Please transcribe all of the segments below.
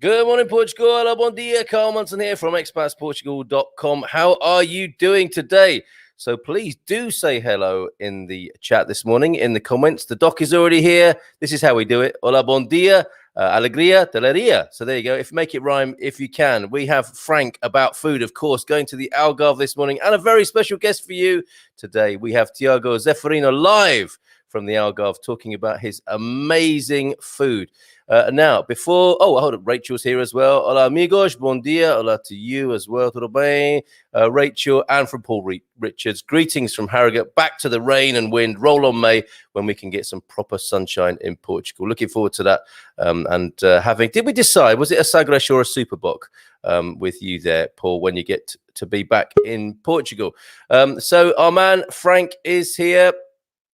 Good morning, Portugal. Hola, bon dia. Carl Munson here from expatsportugal.com. How are you doing today? So please do say hello in the chat this morning, in the comments. The doc is already here. This is how we do it. Hola, bon dia. Alegria, teleria. So there you go. If you make it rhyme, if you can. We have Frank about food, of course, going to the Algarve this morning, and a very special guest for you today. We have Thiago Zeferino live from the Algarve talking about his amazing food. Now, before... Oh, hold up. Rachel's here as well. Hola, amigos. Bon dia. Hola to you as well. Tudo bem? Rachel, and from Paul Richards. Greetings from Harrogate. Back to the rain and wind. Roll on May when we can get some proper sunshine in Portugal. Looking forward to that. Having... Did we decide? Was it a Sagres or a Superboc with you there, Paul, when you get to be back in Portugal? So our man Frank is here.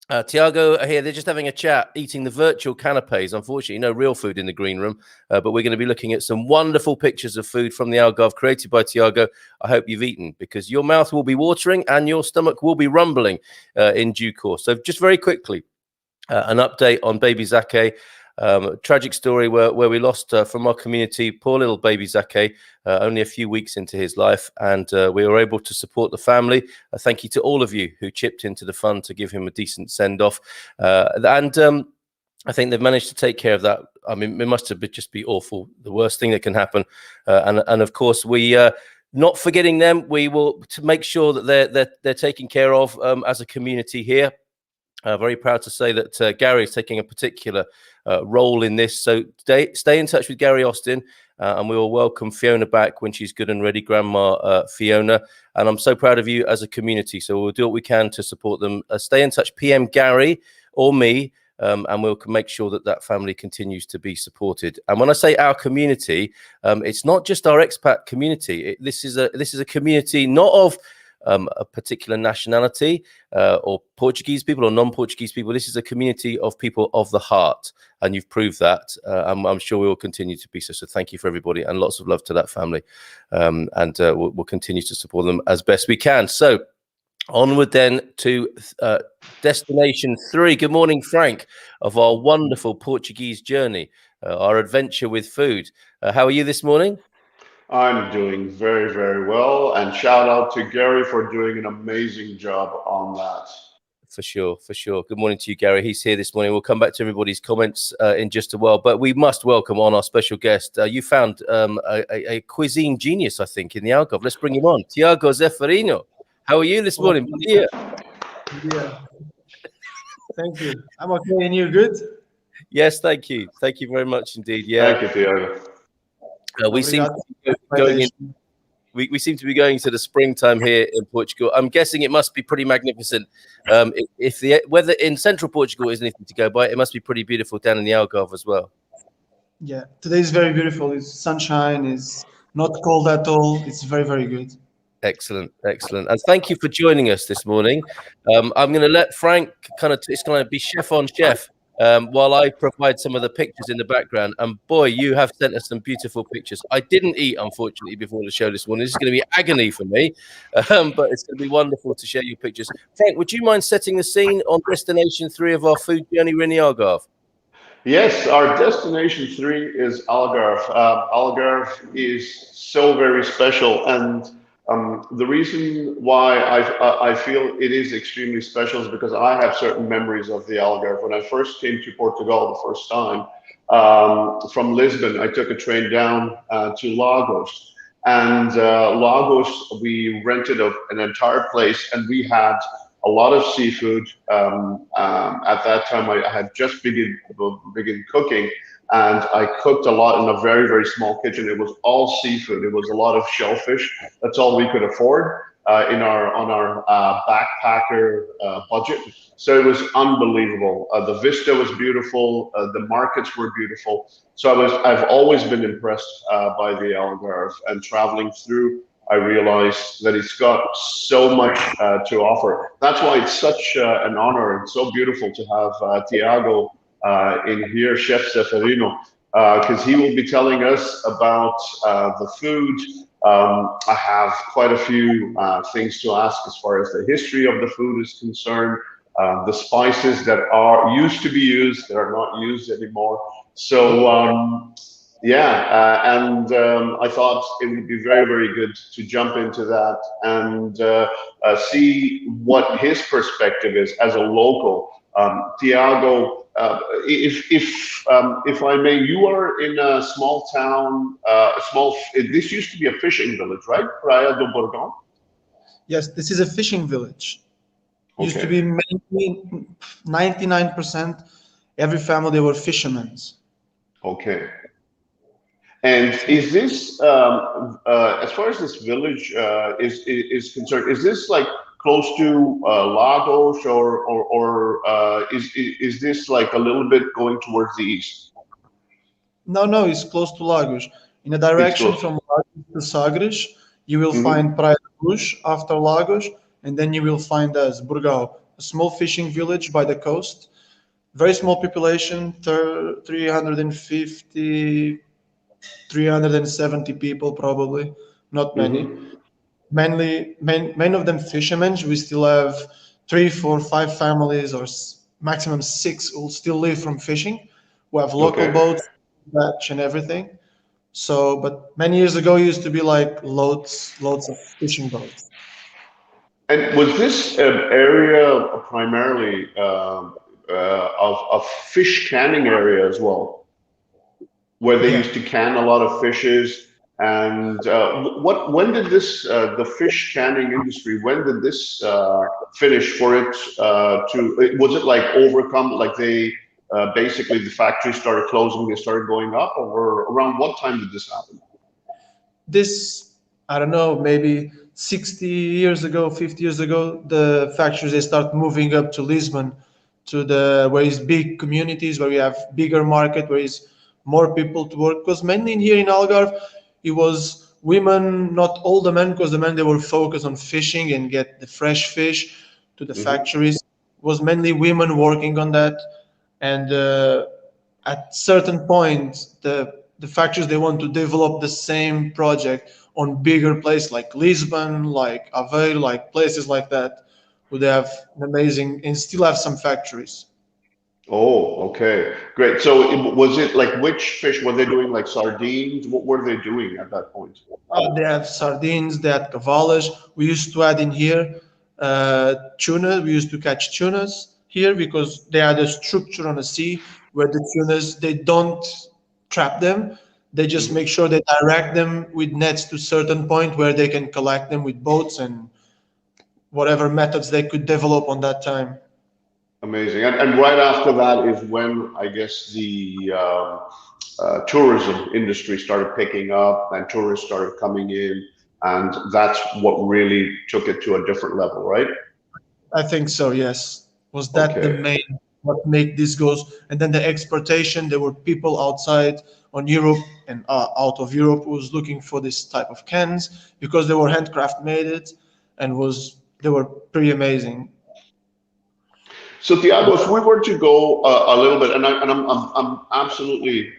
Thiago are here. They're just having a chat, eating the virtual canapes. Unfortunately, no real food in the green room, but we're going to be looking at some wonderful pictures of food from the Algarve created by Thiago. I hope you've eaten, because your mouth will be watering and your stomach will be rumbling in due course. So just very quickly, an update on baby Zake. Tragic story where we lost from our community, poor little baby Zake, only a few weeks into his life, and we were able to support the family. Thank you to all of you who chipped into the fund to give him a decent send-off, and I think they've managed to take care of that. I mean, it must have just be awful, the worst thing that can happen, and of course we not forgetting them. We will to make sure that they're taken care of as a community here. Very proud to say that Gary is taking a particular role in this. So stay in touch with Gary Austin, and we will welcome Fiona back when she's good and ready, Grandma Fiona. And I'm so proud of you as a community. So we'll do what we can to support them. Stay in touch, PM Gary or me, and we'll make sure that that family continues to be supported. And when I say our community, it's not just our expat community. This is a community not of a particular nationality or Portuguese people or non-Portuguese people. This is a community of people of the heart, and you've proved that. I'm sure we will continue to be so. So thank you for everybody, and lots of love to that family, and we'll continue to support them as best we can. So onward then to destination 3. Good morning, Frank, of our wonderful Portuguese journey, our adventure with food. How are you this morning? I'm doing very, very well, and shout out to Gary for doing an amazing job on that. For sure, for sure. Good morning to you, Gary. He's here this morning. We'll come back to everybody's comments in just a while, but we must welcome on our special guest. You found a cuisine genius, I think, in the Algarve. Let's bring him on. Thiago Zeferino. How are you this morning? Yeah. Thank you. I'm okay, and you good? Yes, thank you. Thank you very much indeed. Yeah. Thank you, Thiago. We seem to be going in, we seem to be going to the springtime here in Portugal. I'm guessing it must be pretty magnificent. If the weather in central Portugal is anything to go by, it must be pretty beautiful down in the Algarve as well. Yeah, today is very beautiful. It's sunshine. It's not cold at all. It's very, very good. Excellent, excellent. And thank you for joining us this morning. I'm going to let Frank it's going to be chef on chef. While I provide some of the pictures in the background. And boy, you have sent us some beautiful pictures. I didn't eat, unfortunately, before the show this morning. This is going to be agony for me, but it's going to be wonderful to share your pictures. Frank, would you mind setting the scene on destination 3 of our food journey in the Algarve? Yes, our destination 3 is Algarve. Algarve is so very special, and the reason why I feel it is extremely special is because I have certain memories of the Algarve. When I first came to Portugal the first time, from Lisbon, I took a train down to Lagos. And Lagos, we rented an entire place, and we had a lot of seafood. At that time, I had just begun cooking, and I cooked a lot in a very, very small kitchen. It was all seafood. It was a lot of shellfish. That's all we could afford in our on our backpacker budget. So it was unbelievable. The vista was beautiful. The markets were beautiful. So I've always been impressed by the Algarve, and traveling through, I realized that it's got so much to offer. That's why it's such an honor and so beautiful to have Thiago in here, Chef Zeferino, because he will be telling us about the food. I have quite a few things to ask as far as the history of the food is concerned, the spices that are used to be used that are not used anymore. So I thought it would be very, very good to jump into that and see what his perspective is as a local. Tiago, if I may, you are in a small town, this used to be a fishing village, right? Praia do Borgão? Yes, this is a fishing village. Used to Okay. be mainly 99% every family they were fishermen. Okay. And is this, as far as this village is concerned, is this like close to Lagos, or is this like a little bit going towards the east? No, it's close to Lagos. In a It's direction close. from Lagos to Sagres, you will Hmm. find Praia da Luz after Lagos, and then you will find us, Burgao, a small fishing village by the coast. Very small population, 350, 370 people probably, not many. Hmm. Many of them fishermen. We still have three, four, five families, or maximum six, who still live from fishing. We have local Okay. boats, batch and everything. So, but many years ago, it used to be like loads of fishing boats. And was this area primarily of fish canning area as well, where they Yeah. used to can a lot of fishes? And when did this the fish canning industry? When did this finish for it was it like overcome? Like they basically the factory started closing, they started going up, or around what time did this happen? This, I don't know, maybe 60 years ago, 50 years ago, the factories they start moving up to Lisbon, to the where is big communities, where we have bigger market, where is more people to work. Because mainly in here in Algarve, it was women, not all the men, because the men they were focused on fishing and get the fresh fish to the Hmm. factories. It was mainly women working on that, and at certain point the factories they want to develop the same project on bigger place like Lisbon, like Aveiro, like places like that, where they have an amazing and still have some factories. Oh, okay, great. So was it like which fish were they doing? Like sardines? What were they doing at that point? They have sardines, they have cavalas. We used to add in here tuna. We used to catch tunas here because they had a structure on the sea where the tunas they don't trap them. They just make Hmm. sure they direct them with nets to certain point where they can collect them with boats and whatever methods they could develop on that time. Amazing. And right after that is when I guess the tourism industry started picking up and tourists started coming in, and that's what really took it to a different level, right? I think so. Yes, was that the Okay. main what made this goes? And then the exportation. There were people outside on Europe and out of Europe who was looking for this type of cans because they were handcraft made it and was they were pretty amazing. So Thiago, if we were to go a little bit, I'm absolutely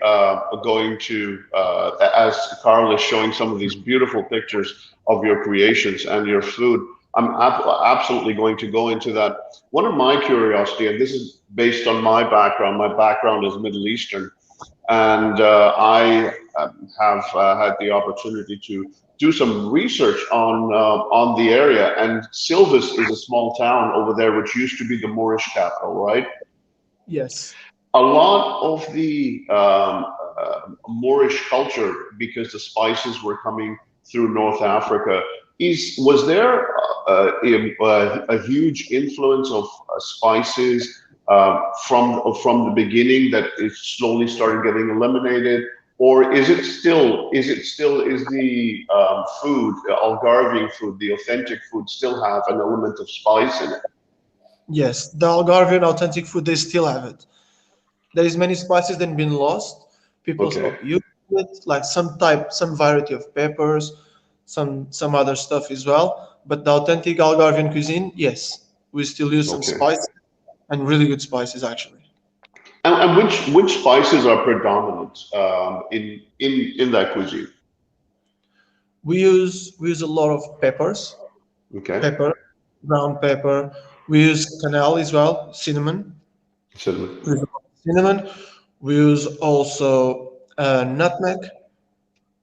going to, as Carl is showing some of these beautiful pictures of your creations and your food, absolutely going to go into that. One of my curiosity, and this is based on my background is Middle Eastern, and I have had the opportunity to do some research on the area. And Silvis is a small town over there, which used to be the Moorish capital, right? Yes. A lot of the Moorish culture, because the spices were coming through North Africa, was there a huge influence of spices from the beginning that it slowly started getting eliminated, or is the food, Algarvian food, the authentic food, still have an element of spice in it? Yes, the Algarvian authentic food, they still have it. There is many spices that have been lost. People Okay. stop using it, like some variety of peppers, some other stuff as well. But the authentic Algarvian cuisine, yes, we still use some Okay. spices and really good spices actually. And which spices are predominant in that cuisine? We use a lot of peppers, Okay. pepper, ground pepper. We use cannelle as well, cinnamon. We Cinnamon. use a lot of cinnamon. We use also nutmeg.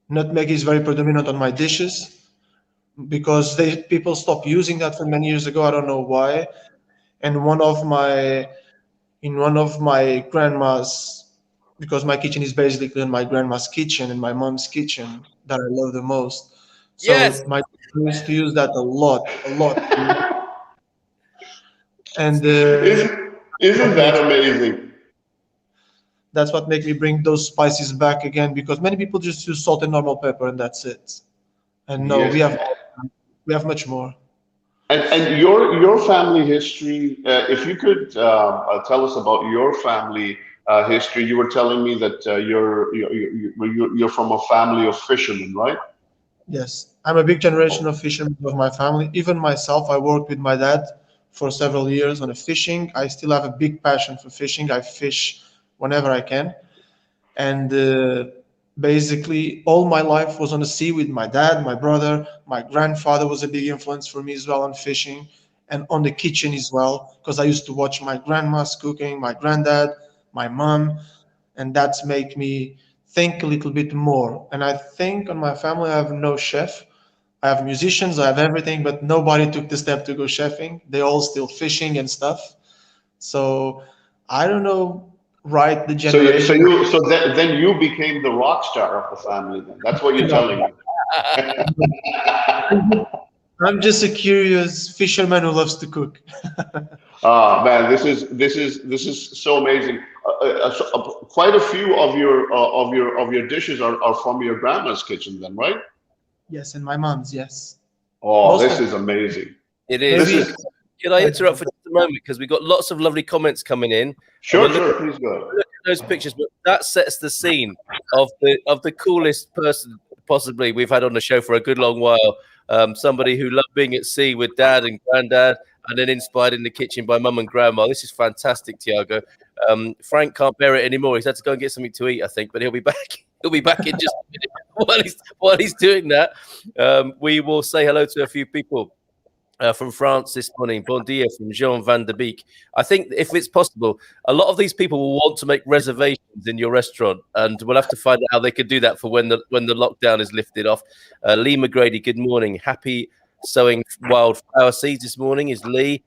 Nutmeg is very predominant on my dishes because people stopped using that for many years ago. I don't know why. And one of my grandma's, because my kitchen is basically in my grandma's kitchen and my mom's kitchen that I love the most. Yes. So my grandma used to use that a lot, and Isn't what that makes amazing? that's what make me bring those spices back again because many people just use salt and normal pepper and that's it. And no, Yes. we have much more. And your family history, if you could tell us about your family history. You were telling me that you're from a family of fishermen, right? Yes, I'm a big generation Oh, of fishermen of my family. Even myself, I worked with my dad for several years on a fishing. I still have a big passion for fishing. I fish whenever I can. And basically, all my life was on the sea with my dad, my brother. My grandfather was a big influence for me as well on fishing and on the kitchen as well, because I used to watch my grandma's cooking, my granddad, my mom, and that's make me think a little bit more. And I think on my family, I have no chef. I have musicians, I have everything, but nobody took the step to go chefing. They all still fishing and stuff. So I don't know, right? The generation. Then you became the rock star of the family. Then that's what you're No, telling me. I'm just a curious fisherman who loves to cook. Ah, man, this is so amazing. Quite a few of your dishes are from your grandma's kitchen, then, right? Yes, and my mom's, yes. Oh, Most this of is amazing. It is. This maybe is Can I interrupt for just a moment because we've got lots of lovely comments coming in, and we're sure, looking sure. Please go ahead. at those pictures. But that sets the scene of the coolest person possibly we've had on the show for a good long while. Somebody who loved being at sea with dad and granddad, and then inspired in the kitchen by mum and grandma. This is fantastic, Thiago. Frank can't bear it anymore. He's had to go and get something to eat, I think, but he'll be back. He'll be back in just a minute. While he's doing that, we will say hello to a few people. From France this morning. Bon dia from Jean van der Beek. I think if it's possible, a lot of these people will want to make reservations in your restaurant, and we'll have to find out how they could do that for when the lockdown is lifted off. Lee McGrady, good morning. Happy sowing wildflower seeds this morning is Lee.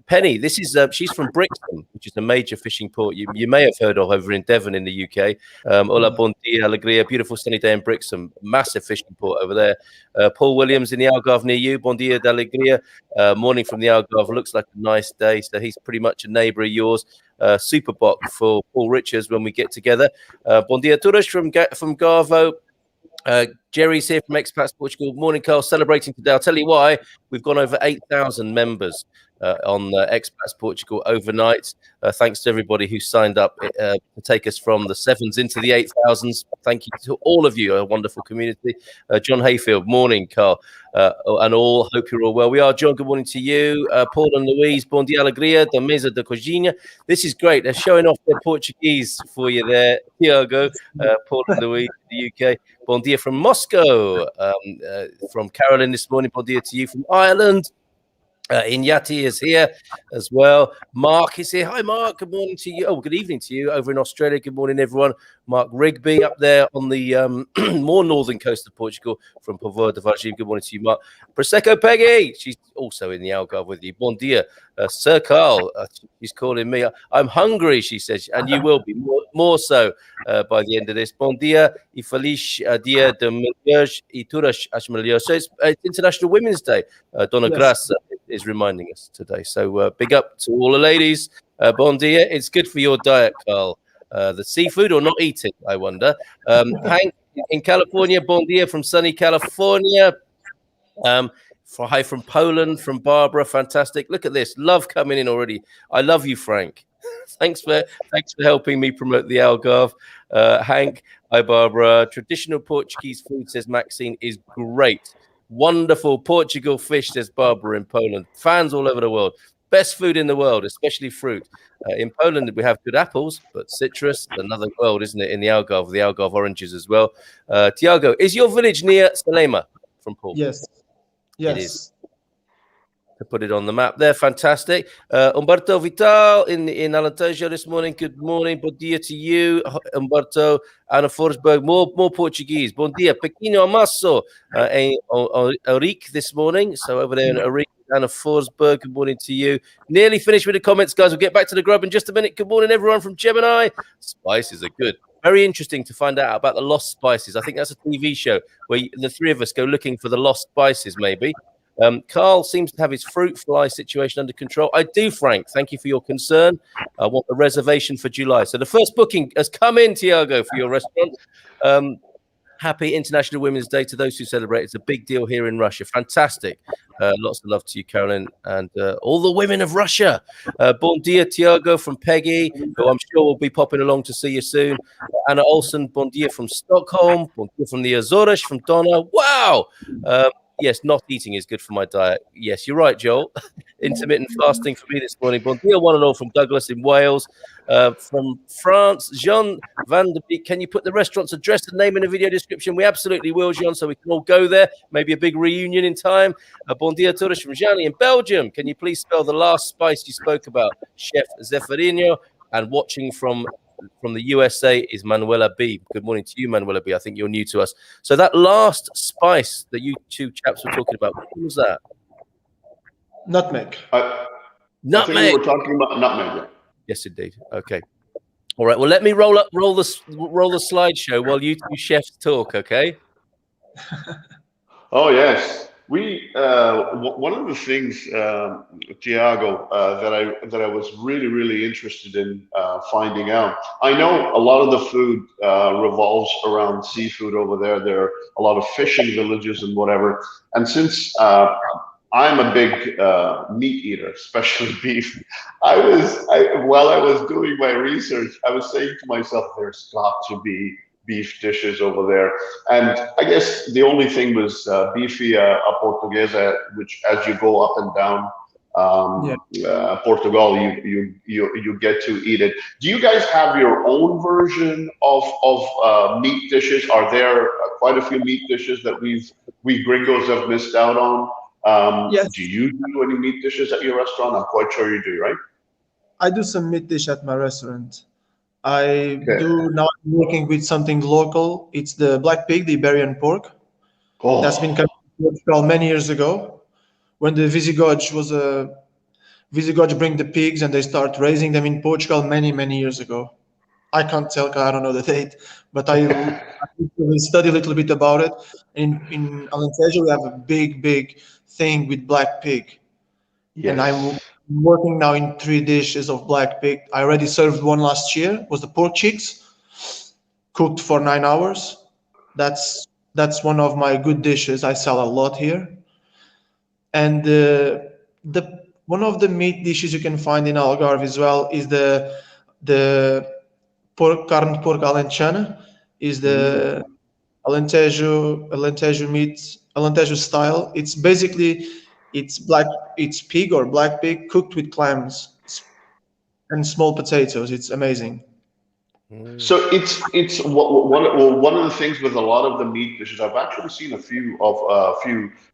Penny, this is she's from Brixton, which is a major fishing port you may have heard of over in Devon in the UK. Hola, bon dia, alegria. Beautiful sunny day in Brixton. Massive fishing port over there. Paul Williams in the Algarve near you. Bon dia, d'alegria. Morning from the Algarve. Looks like a nice day. So he's pretty much a neighbour of yours. Super bok for Paul Richards when we get together. Bon dia, todos from Garvo. Jerry's here from Expats Portugal. Morning, Carl. Celebrating today. I'll tell you why. We've gone over 8,000 members on Expats Portugal overnight. Thanks to everybody who signed up to take us from the sevens into the 8,000s. Thank you to all of you, a wonderful community. John Hayfield, morning, Carl, and all. Hope you're all well. We are, John. Good morning to you. Paul and Louise, bon dia, alegria, da mesa da cozinha. This is great. They're showing off their Portuguese for you there, Thiago, Paul and Louise, the UK. Bon dia from Moscow, from Carolyn this morning. Bon dia to you from Ireland. Inyati is here as well. Mark is here. Hi, Mark. Good morning to you. Oh, good evening to you over in Australia. Good morning, everyone. Mark Rigby up there on the more northern coast of Portugal from Povoa de Varzim. Good morning to you, Mark. Prosecco Peggy, she's also in the Algarve with you. Bon dia. Sir Carl, she's calling me. I'm hungry, she says, and you will be more so by the end of this. Bon dia e feliz dia de mulheres e todas as mulheres. So it's International Women's Day. Donna Graça is reminding us today. So big up to all the ladies. Bon dia. It's good for your diet, Carl. The seafood or not eating, I wonder. Hank in California, bon dia from sunny California. Hi from Poland, from Barbara. Fantastic. Look at this. Love coming in already. I love you, Frank. Thanks for helping me promote the Algarve. Hank, hi, Barbara. Traditional Portuguese food, says Maxine, is great. Wonderful Portugal fish, says Barbara in Poland. Fans all over the world. Best food in the world, especially fruit. In Poland, we have good apples, but citrus, another world, isn't it? In the Algarve oranges as well. Thiago, is your village near Salema from Paul? Yes. It is. To put it on the map there, fantastic. Umberto Vital in Alentejo this morning. Good morning, bon dia to you, Umberto. Anna Forsberg, more Portuguese. Bon dia, Pequeno Amasso, Auric this morning. So over there in Auric, Anna Forsberg, good morning to you. Nearly finished with the comments, guys. We'll get back to the grub in just a minute. Good morning, everyone from Gemini. Spices are good. Very interesting to find out about the lost spices. I think that's a TV show where the three of us go looking for the lost spices, maybe. Carl seems to have his fruit fly situation under control. I do, Frank. Thank you for your concern. I want a reservation for July. So the first booking has come in, Thiago, for your restaurant. Happy International Women's Day to those who celebrate. It's a big deal here in Russia. Fantastic. Lots of love to you, Carolyn, and all the women of Russia. Bon dia, Thiago from Peggy, who I'm sure will be popping along to see you soon. Anna Olsen, bon dia from Stockholm. Bon dia from the Azores, from Donna. Wow. Yes, not eating is good for my diet. Yes, you're right, Joel. Intermittent fasting for me this morning. Bon dia, one and all from Douglas in Wales. From France, Jean Van de Beek. Can you put the restaurant's address and name in the video description? We absolutely will, Jean, so we can all go there. Maybe a big reunion in time. Bon dia, tourists from Gianni in Belgium. Can you please spell the last spice you spoke about? Chef Zeferino. And watching from the USA is Manuela B. Good morning to you, Manuela B. I think you're new to us. So that last spice that you two chaps were talking about, what was that? Nutmeg. Nutmeg. I think we were talking about nutmeg. Yes, indeed. Okay. All right. Well, let me roll the slideshow while you two chefs talk. Okay. Oh yes. We one of the things, Thiago, that I was really interested in finding out. I know a lot of the food revolves around seafood over there. There are a lot of fishing villages and whatever. And since I'm a big meat eater, especially beef, while I was doing my research, I was saying to myself, "There's got to be beef dishes over there." And I guess the only thing was beefy a portuguesa, which as you go up and down Portugal, you get to eat it. Do you guys have your own version of meat dishes? Are there quite a few meat dishes that we gringos have missed out on? Yes. Do you do any meat dishes at your restaurant? I'm quite sure you do, right? I do some meat dish at my restaurant. I do now working with something local. It's the black pig, the Iberian pork. Oh. That's been coming to Portugal many years ago, when the Visigoths bring the pigs and they start raising them in Portugal many years ago. I can't tell, I don't know the date, but I study a little bit about it. In Alentejo, we have a big thing with black pig. Yes. And I'm working now in 3 dishes of black pig. I already served one last year. Was the pork cheeks, cooked for 9 hours. That's one of my good dishes. I sell a lot here. And one of the meat dishes you can find in Algarve as well is the carne de porco alentejana, is the Alentejo meat, Alentejo style. It's basically it's pig or black pig cooked with clams and small potatoes. It's amazing. So it's one of the things with a lot of the meat dishes. I've actually seen a few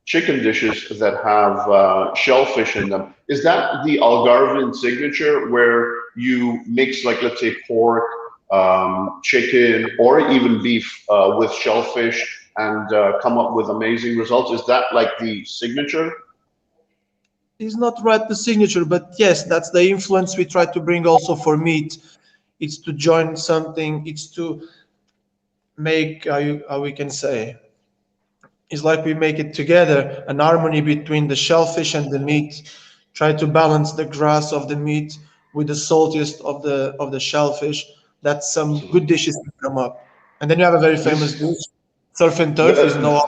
chicken dishes that have shellfish in them. Is that the Algarvian signature, where you mix, like, let's say pork, chicken or even beef with shellfish and come up with amazing results. Is that like the signature? It's not right the signature, but yes, that's the influence we try to bring also for meat. It's to join something. It's to make how we can say. It's like we make it together, an harmony between the shellfish and the meat. Try to balance the grass of the meat with the saltiest of the shellfish. That some good dishes can come up. And then you have a very famous This, dish, surf and turf. the, Is no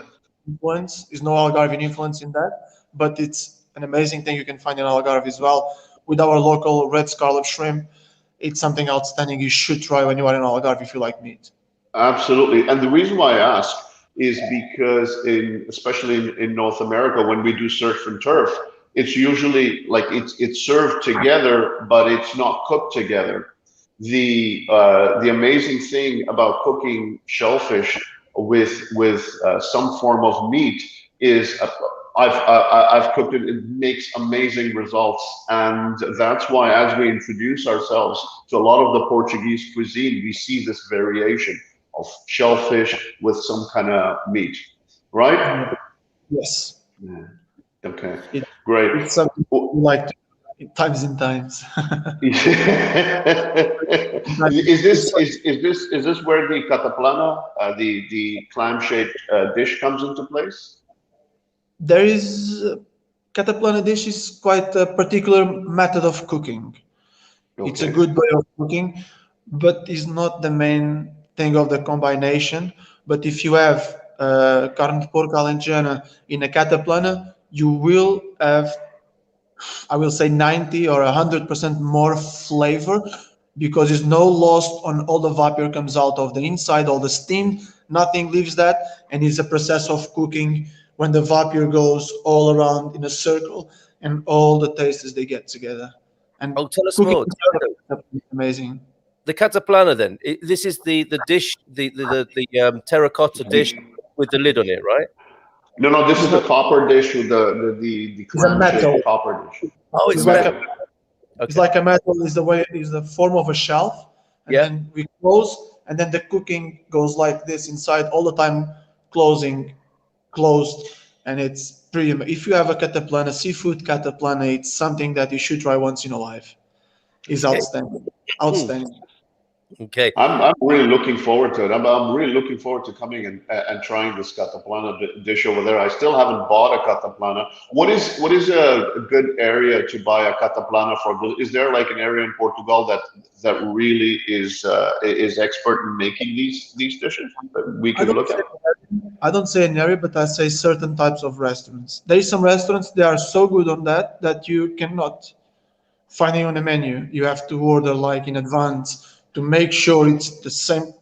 Algarvian influence in that, but it's an amazing thing you can find in Algarve as well. With our local red scarlet shrimp, it's something outstanding. You should try when you are in Algarve if you like meat. Absolutely. And the reason why I ask is because especially in North America, when we do surf and turf, it's usually like it's served together, but it's not cooked together. The amazing thing about cooking shellfish with some form of meat is I've cooked it. It makes amazing results, and that's why as we introduce ourselves to a lot of the Portuguese cuisine, we see this variation of shellfish with some kind of meat, right? Yes. Yeah. Okay, It, great. it's something we like to times and times. Is this where the cataplana, the clam-shaped dish comes into place? There is cataplana dish is quite a particular method of cooking. It's a Okay. good way of cooking, but is not the main thing of the combination. But if you have carne de porco alentejana in a cataplana, you will have, I will say, 90 or 100% more flavor because there's no loss on all the vapor comes out of the inside, all the steam, nothing leaves that, and it's a process of cooking when the vapor goes all around in a circle and all the tastes they get together. And Oh, tell us cooking more. is amazing. The cataplana, then. This is the dish, the terracotta dish with the lid on it, right? No, this is the copper dish with the It's a metal. clam-shaped copper dish. Oh, It's it's like metal. it's like a metal is the way is the form of a shelf, and Yeah. then we close, and then the cooking goes like this inside all the time, closed, and it's pretty. If you have a cataplana, seafood cataplana, it's something that you should try once in a life. It's outstanding, outstanding. Okay. I'm really looking forward to it. I'm really looking forward to coming and trying this cataplana dish over there. I still haven't bought a cataplana. What is a good area to buy a cataplana for? Is there like an area in Portugal that really is expert in making these dishes that we I can don't look say at? I don't say an area, but I say certain types of restaurants. There is some restaurants they are so good on that you cannot find it on the menu. You have to order like in advance to make sure it's the same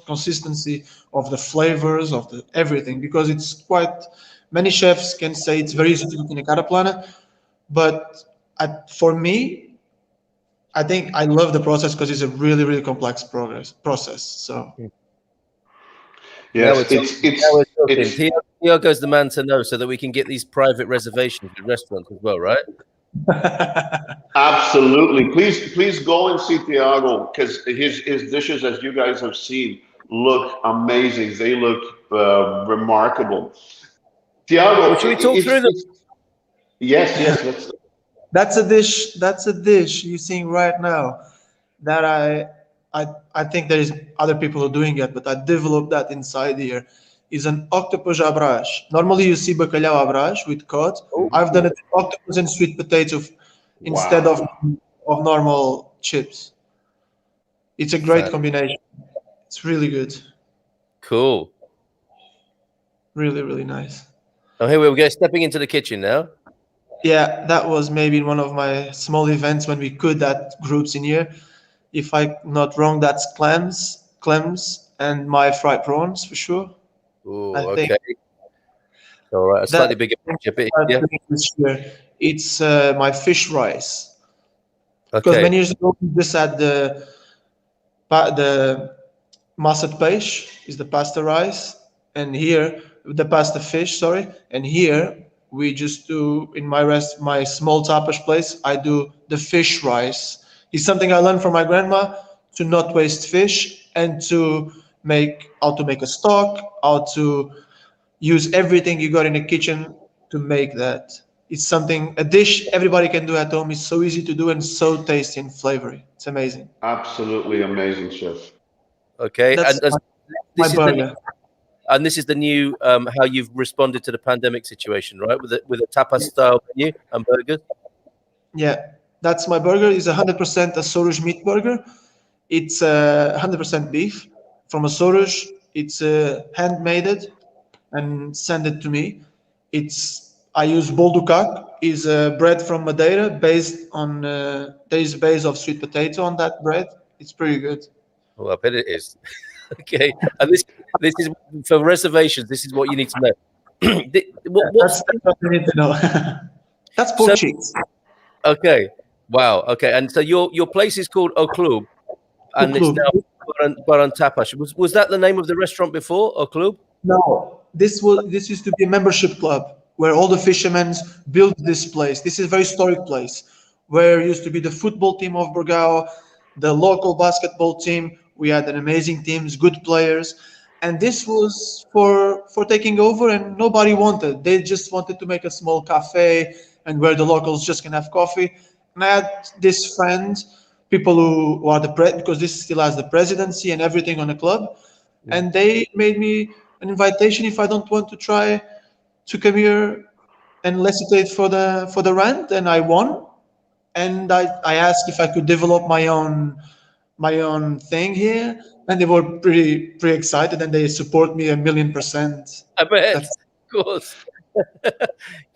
consistency of the flavors of the everything because it's quite many chefs can say it's very easy to cook in a cataplana, but for me, I think I love the process because it's a really complex process. So Now we're Yes, talking. Now we're talking. Thiago's the man to know, so that we can get these private reservations at restaurants as well, right? absolutely. Please go and see Thiago because his dishes, as you guys have seen, look amazing. They look remarkable. Thiago, Well, should we talk through them? yes. Let's. that's a dish. That's a dish you're seeing right now that I think there is other people who are doing it, but I developed that inside here. Is an octopus à brás. Normally you see bacalhau à brás with cod. I've done it with octopus and sweet potato instead Wow. of normal chips. It's a great combination. It's really good. Cool. Really nice. Oh, here we go. Stepping into the kitchen now. Yeah, that was maybe one of my small events when we could that groups in here. If I'm not wrong, that's clams, and my fried prawns for sure. Oh, I okay. think All right. A slightly bigger picture, but yeah. this year. It's my fish rice. Because Okay. many years ago we just had the massa de peixe is the pasta rice, and here the pasta fish, sorry, and here we just do in my small tapas place. I do the fish rice. It's something I learned from my grandma to not waste fish, and to make a stock, how to use everything you got in the kitchen to make that. It's a dish everybody can do at home. It's so easy to do and so tasty and flavory. It's amazing. Absolutely amazing, chef. Okay, That's and my this is burger. and this is the new how you've responded to the pandemic situation, right? With a tapas style menu and burgers. Yeah, that's my burger. It's 100% a Sorush meat burger. It's 100% beef from a Sorush. It's handmade and send it to me. I use boldukak, is bread from Madeira based on there is a base of sweet potato on that bread. It's pretty good. Oh, I bet it is. Okay, and this is for reservations. This is what you need to know. That's what you need to know. That's pork cheese. Okay, wow. Okay, and so your place is called O Club, and it's now Baran Tapas. Was that the name of the restaurant before, O Club? No, this used to be a membership club where all the fishermen built this place. This is a very historic place where used to be the football team of Borgao, the local basketball team. We had an amazing teams, good players, and this was for taking over, and nobody wanted. They just wanted to make a small cafe and where the locals just can have coffee. And I had this friend, people who are because this still has the presidency and everything on the club, and they made me an invitation if I don't want to try to come here and licitate for the rent, and I won. And I asked if I could develop my own thing here, and they were pretty excited, and they support me 1,000,000%. I bet, That's, of course.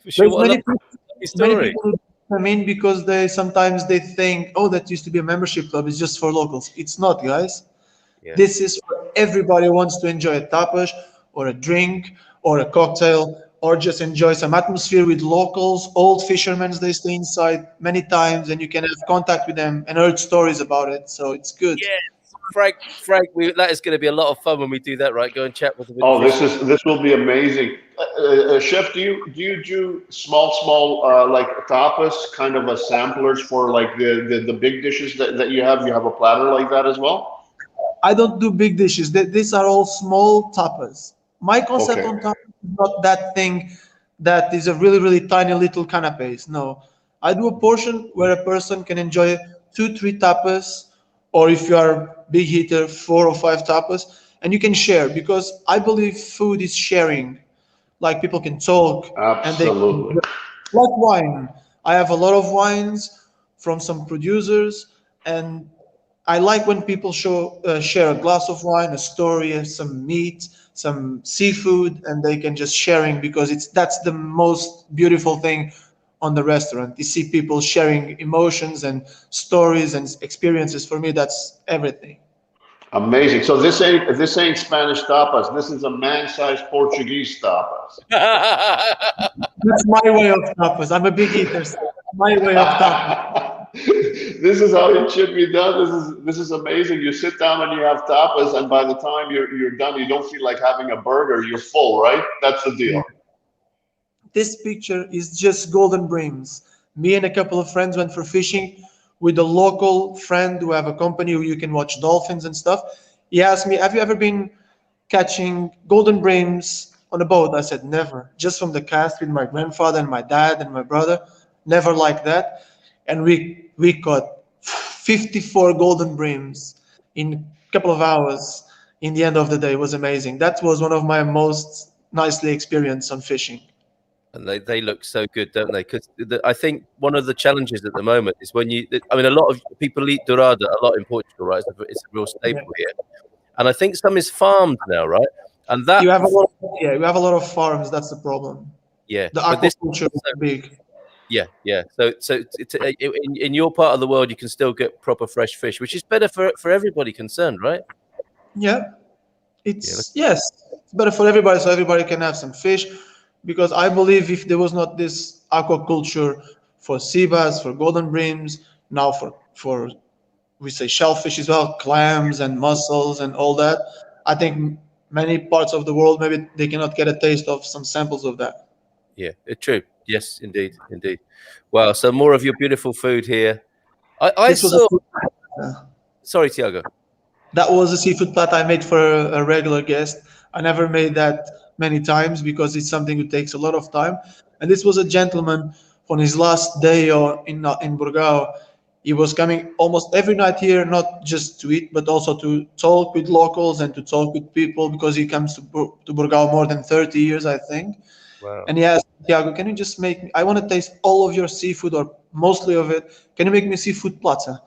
For sure. many people Story. come in because they sometimes think, oh, that used to be a membership club, it's just for locals. It's not, guys. Yeah. This is for everybody who wants to enjoy a tapas or a drink or a cocktail, or just enjoy some atmosphere with locals, old fishermen. They stay inside many times, and you can have contact with them and heard stories about it. So it's good. Yes, Frank, that is going to be a lot of fun when we do that, right? Go and chat with them. Oh, this will be amazing. Chef, do you do small like tapas, kind of a samplers for like the big dishes that you have? You have a platter like that as well? I don't do big dishes. These are all small tapas. My concept on tapas is not that thing that is a really, really tiny little canapes. No, I do a portion where a person can enjoy 2-3 tapas, or if you are big eater, 4 or 5 tapas, and you can share, because I believe food is sharing. Like people can talk. Absolutely. And like wine. I have a lot of wines from some producers, and I like when people share a glass of wine, a story, some meat, some seafood, and they can just sharing, because that's the most beautiful thing on the restaurant. You see people sharing emotions and stories and experiences. For me, that's everything. Amazing. So this ain't Spanish tapas. This is a man-sized Portuguese tapas. That's my way of tapas. I'm a big eater. So my way of tapas. This is how it should be done. This is amazing. You sit down and you have tapas, and by the time you're done, you don't feel like having a burger. You're full, right? That's the deal. This picture is just golden brims. Me and a couple of friends went for fishing with a local friend who have a company where you can watch dolphins and stuff. He asked me, have you ever been catching golden brims on a boat? I said, never. Just from the cast with my grandfather and my dad and my brother. Never like that. And we caught 54 golden brims in a couple of hours. In the end of the day, it was amazing. That was one of my most nicely experienced on fishing. And they look so good, don't they? Because I think one of the challenges at the moment is when a lot of people eat dourada a lot in Portugal, right? It's a real staple here. And I think some is farmed now, right? And that you have a lot of farms. That's the problem. Yeah, the aquaculture is big. Yeah. So in your part of the world, you can still get proper fresh fish, which is better for everybody concerned, right? Yeah, it's better for everybody, so everybody can have some fish. Because I believe if there was not this aquaculture for sea bass, for golden brims, now for we say shellfish as well, clams and mussels and all that, I think many parts of the world, maybe they cannot get a taste of some samples of that. Yeah, it's true. Yes, indeed. Wow. So more of your beautiful food here. I saw. Sorry, Thiago. That was a seafood plat I made for a regular guest. I never made that many times because it's something that takes a lot of time. And this was a gentleman on his last day or in Burgao. He was coming almost every night here, not just to eat, but also to talk with locals and to talk with people because he comes to Burgao more than 30 years, I think. Wow. And he asked, Thiago, can you just make me, I want to taste all of your seafood or mostly of it. Can you make me seafood platter?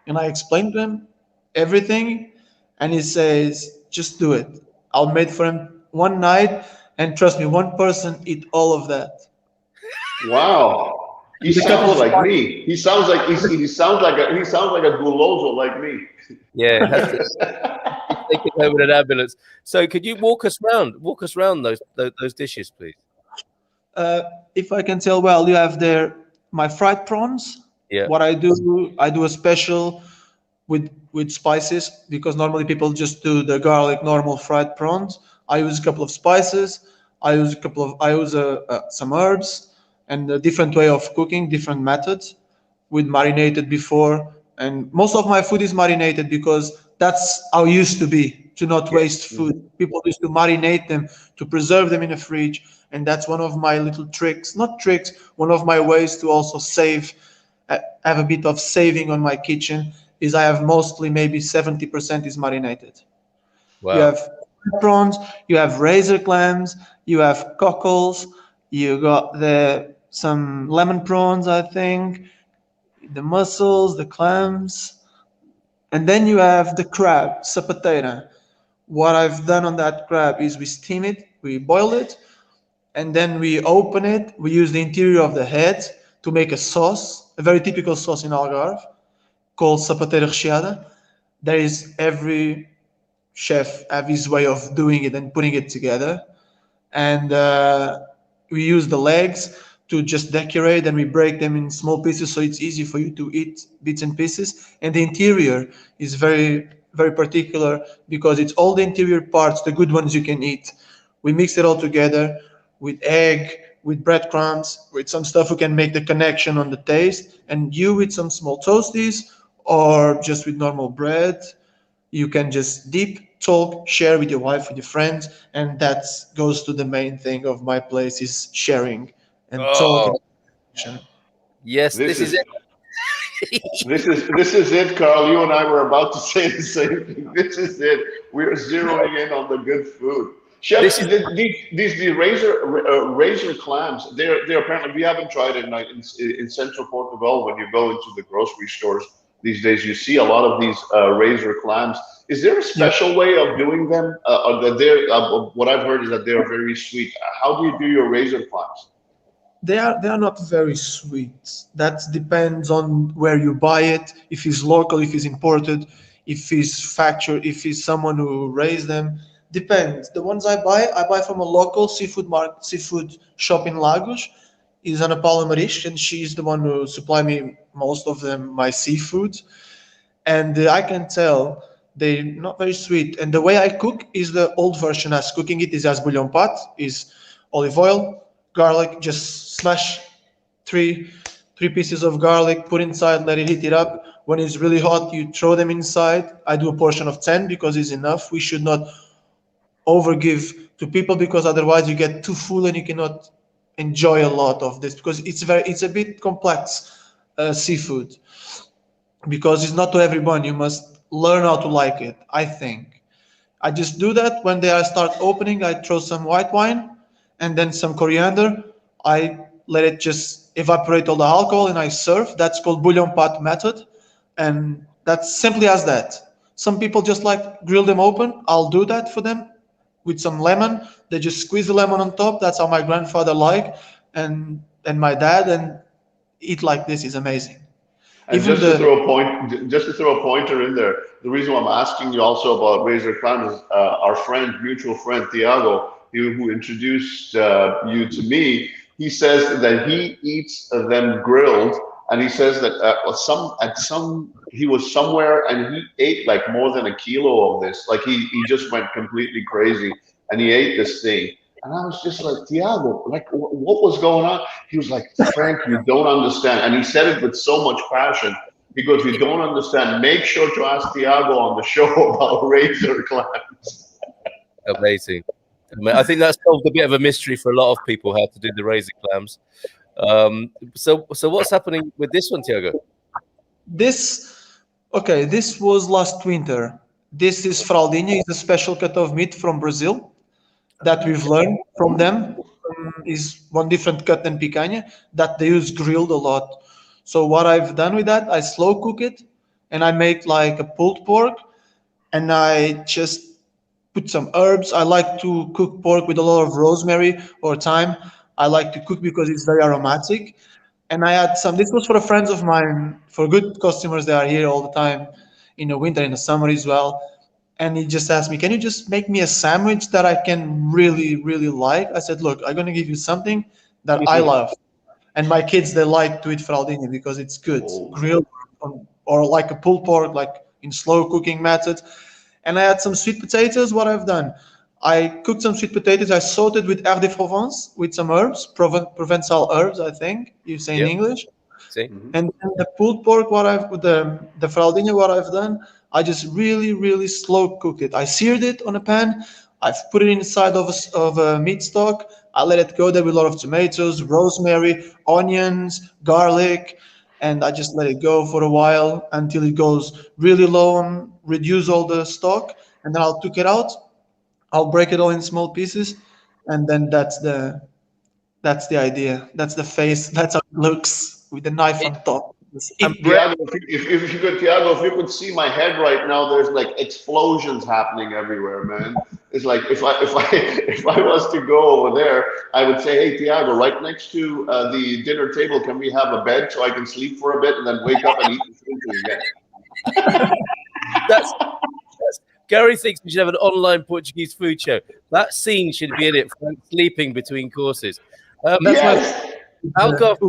And I explained to him everything. And he says, just do it. I'll make for him one night. And trust me, one person eat all of that. Wow. He With a couple sounds of like spices. me. He sounds like a guloso like me. Yeah, it has to take it home in an ambulance. So, could you walk us around those dishes, please? If I can tell well, you have there my fried prawns. Yeah. What I do a special with spices because normally people just do the garlic normal fried prawns. I use a couple of spices. I use some herbs and a different way of cooking, different methods with marinated before. And most of my food is marinated because that's how it used to be to not waste food. People used to marinate them to preserve them in a fridge, and that's one of my little tricks. Not tricks, one of my ways to also save, have a bit of saving on my kitchen is I have mostly maybe 70% is marinated. Wow. You have prawns, you have razor clams, you have cockles, you got some lemon prawns, I think, the mussels, the clams, and then you have the crab, sapateira. What I've done on that crab is we steam it, we boil it, and then we open it. We use the interior of the head to make a sauce, a very typical sauce in Algarve called sapateira recheada. There is every chef have his way of doing it and putting it together. And we use the legs to just decorate and we break them in small pieces so it's easy for you to eat bits and pieces. And the interior is very, very particular because it's all the interior parts, the good ones you can eat. We mix it all together with egg, with breadcrumbs, with some stuff who can make the connection on the taste. And you with some small toasties or just with normal bread, you can just dip, talk, share with your wife, with your friends, and that goes to the main thing of my place is sharing and Oh, talking. yes, This this is is it. this is it, Carl. You and I were about to say the same thing. This is it. We're zeroing in on the good food. Chef, This is these razor clams. They're apparently we haven't tried it in central Portugal. When you go into the grocery stores these days, you see a lot of these razor clams. Is there a Yeah, special way of doing them? What I've heard is that they are very sweet. How do you do your razor clams? they are not very sweet. That depends on where you buy it. If it's local, if it's imported, if it's factory, if it's someone who raised them. Depends. The ones I buy from a local seafood shop in Lagos. Is Ana Paula Marish, and she's the one who supply me most of them my seafood. And I can tell they're not very sweet. And the way I cook is the old version. As cooking it is as bouillon pat, is olive oil, garlic, just smash three three pieces of garlic, put inside, let it heat it up. When it's really hot, you throw them inside. I do a portion of 10 because it's enough. We should not overgive to people because otherwise you get too full and you cannot enjoy a lot of this because it's a bit complex seafood because it's not to everyone. You must learn how to like it, I think. I just do that when they start opening. I throw some white wine and then some coriander. I let it just evaporate all the alcohol and I serve. That's called bouillon pot method, and that's simply as that. Some people just like grill them open. I'll do that for them with some lemon. They just squeeze the lemon on top. That's how my grandfather liked, and my dad, and eat like this is amazing. And Even the just to throw a pointer in there, the reason why I'm asking you also about razor clam is our friend, mutual friend Thiago, who introduced you to me. He says that he eats them grilled, and he says that he was somewhere and he ate like more than a kilo of this. Like he just went completely crazy and he ate this thing. And I was just like, Thiago, like, what was going on? He was like, Frank, you don't understand. And he said it with so much passion. because you don't understand. Make sure to ask Thiago on the show about razor clams. Amazing. I think that's solved a bit of a mystery for a lot of people how to do the razor clams. So what's happening with this one, Thiago? This was last winter. This is fraldinha, is a special cut of meat from Brazil that we've learned from them. Is one different cut than picanha that they use grilled a lot. So what I've done with that, I slow cook it and I make like a pulled pork and I just put some herbs. I like to cook pork with a lot of rosemary or thyme. I like to cook because it's very aromatic. And I had some. This was for friends of mine, for good customers that are here all the time, in the winter, in the summer as well. And he just asked me, "Can you just make me a sandwich that I can really, really like?" I said, "Look, I'm gonna give you something that I love, and my kids they like to eat fraldini because it's good, grilled or like a pulled pork, like in slow cooking method." And I had some sweet potatoes. What I've done, I cooked some sweet potatoes. I sauteed with herbes de Provence with some herbs, Provençal herbs, I think you say in English. See? And then the pulled pork, what I've with the fraldinha, what I've done, I just really, really slow cooked it. I seared it on a pan. I've put it inside of a meat stock. I let it go there with a lot of tomatoes, rosemary, onions, garlic, and I just let it go for a while until it goes really low and reduce all the stock. And then I'll cook it out. I'll break it all in small pieces, and then that's the idea. That's the face. That's how it looks with the knife on top. Thiago, if you could, Thiago, if you could see my head right now, there's like explosions happening everywhere, man. It's like if I was to go over there, I would say, "Hey, Thiago, right next to the dinner table, can we have a bed so I can sleep for a bit and then wake up and eat the food again?" That's Gary thinks we should have an online Portuguese food show. That scene should be in it, Frank sleeping between courses. Yes. Algarve,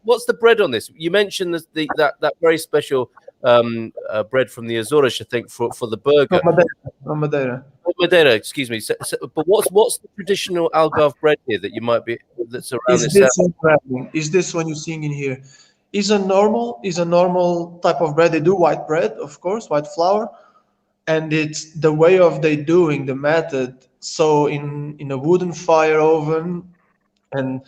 what's the bread on this? You mentioned that very special bread from the Azores, I think, for the burger. From Madeira. Madeira, excuse me. But what's the traditional Algarve bread here that you might be that's around Is this one you're seeing in here? Is a normal type of bread. They do white bread, of course, white flour, and it's the way of they doing the method. So in a wooden fire oven, and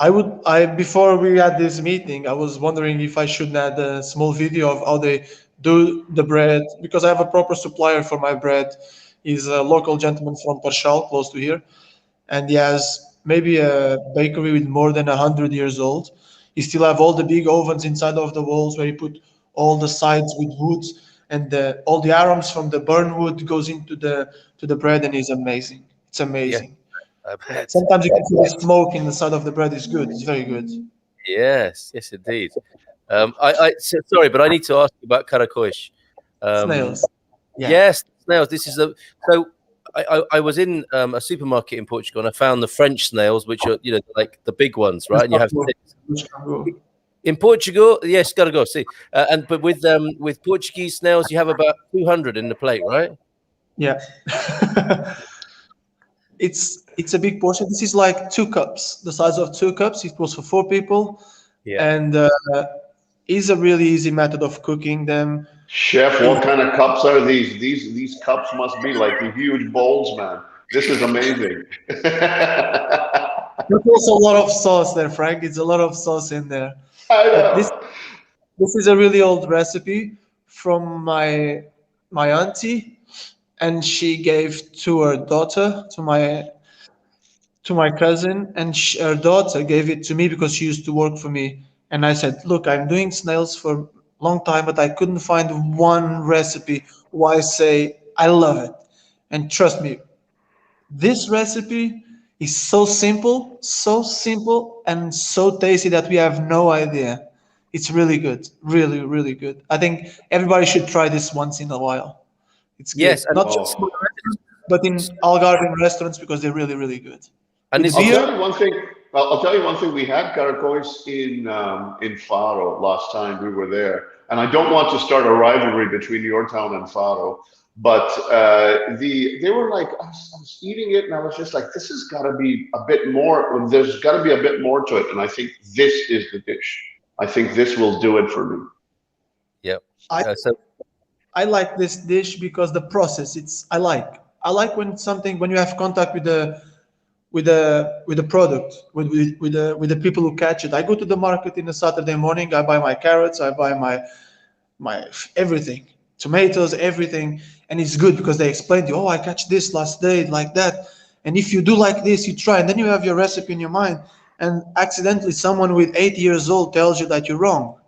I before we had this meeting, I was wondering if I should add a small video of how they do the bread because I have a proper supplier for my bread. He's a local gentleman from Portugal, close to here, and he has maybe a bakery with more than 100 years old. He still have all the big ovens inside of the walls where he put all the sides with woods and all the aromas from the burn wood goes into the bread and it's amazing. It's amazing. Yeah, sometimes you can see the smoke in the side of the bread. It's good. It's very good. Yes, indeed. Sorry, but I need to ask you about caracois. Snails. Yeah. Yes, snails. This is so. I was in a supermarket in Portugal and I found the French snails, which are like the big ones, right? And you have in Portugal, yes, escargot. See, but with Portuguese snails, you have about 200 in the plate, right? Yeah. It's a big portion. This is like 2 cups, the size of 2 cups. It was for 4 people, and is a really easy method of cooking them. Chef, what kind of cups are these? These cups must be like the huge bowls, man. This is amazing. There's also a lot of sauce there, Frank. It's a lot of sauce in there. I know. This is a really old recipe from my auntie, and she gave to her daughter, to my cousin, and her daughter gave it to me because she used to work for me. And I said, "Look, I'm doing snails for a long time, but I couldn't find one recipe where I say I love it." And trust me, this recipe is so simple, and so tasty that we have no idea. It's really good, really, really good. I think everybody should try this once in a while. It's good. Yes, Not just but in Algarvian restaurants because they're really, really good. And I'll tell you one thing. I'll tell you one thing. We had caracois in Faro last time we were there, and I don't want to start a rivalry between your town and Faro, but they were like I was eating it, and I was just like, this has got to be a bit more. There's got to be a bit more to it, and I think this is the dish. I think this will do it for me. Yep. I So I like this dish because the process. I like when you have contact with the product with the people who catch it. I go to the market in a Saturday morning. I buy my carrots. I buy my everything, tomatoes, everything, and it's good because they explain to you. Oh, I catch this last day like that, and if you do like this, you try, and then you have your recipe in your mind. And accidentally, someone with 8 years old tells you that you're wrong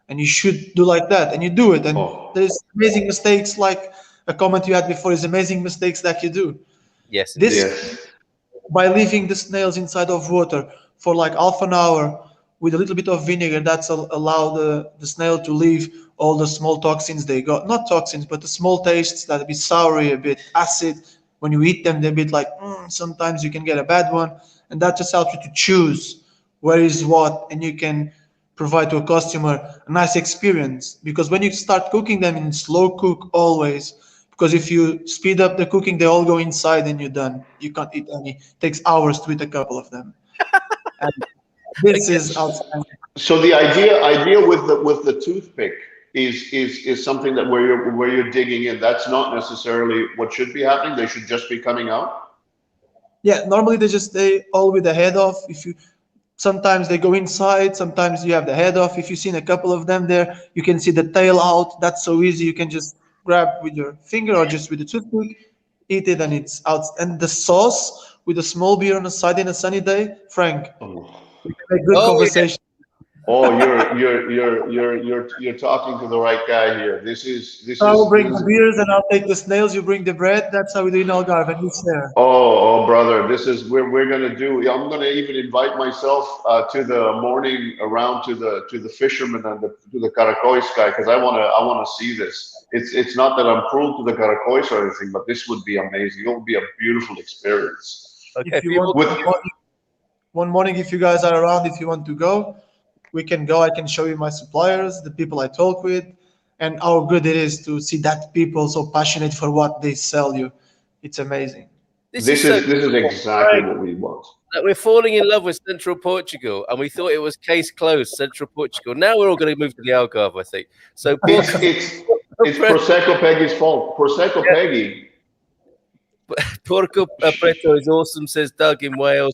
and you should do like that, and you do it, and Oh, there's amazing mistakes like a comment you had before is amazing mistakes that you do yes, this indeed. yes. by leaving the snails inside of water for like half an hour with a little bit of vinegar. That's allow the snail to leave all the small toxins they got, not toxins but the small tastes that a bit soury, a bit acid. When you eat them they're a bit like sometimes you can get a bad one, and that just helps you to choose where is what, and you can provide to a customer a nice experience. Because when you start cooking them in slow cook always, because if you speed up the cooking they all go inside and you're done, you can't eat any. It takes hours to eat a couple of them, and this Okay. is outstanding. So the idea with the toothpick is something that where you're digging in. That's not necessarily what should be happening. They should just be coming out. Yeah, normally they just stay all with the head off. If you sometimes they go inside, sometimes you have the head off. If you've seen a couple of them there, you can see the tail out. That's so easy. You can just grab with your finger or just with the toothpick, eat it, and it's out. And the sauce with a small beer on the side in a sunny day, Frank, Oh. we can make good Oh yeah. conversation. Oh, you're talking to the right guy here. I'll bring This the is beers and I'll take the snails. You bring the bread. That's how we do in Algarve, and we share. oh brother, this is we're gonna do. Yeah, I'm gonna even invite myself to the morning around to the fishermen and to the Caracois guy because I wanna see this. It's not that I'm cruel to the Caracois or anything, but this would be amazing. It would be a beautiful experience. Okay. If you want People. With one morning, if you guys are around, if you want to go, we can go. I can show you my suppliers, the people I talk with, and how good it is to see that people so passionate for what they sell you. It's amazing. This is so this is exactly great what we want. that we're falling in love with Central Portugal, and we thought it was case closed, Central Portugal. Now we're all going to move to the Algarve, I think. So, It's Porco, it's it's Prosecco Peggy's fault. Prosecco Peggy. Porco Preto is awesome, says Doug in Wales.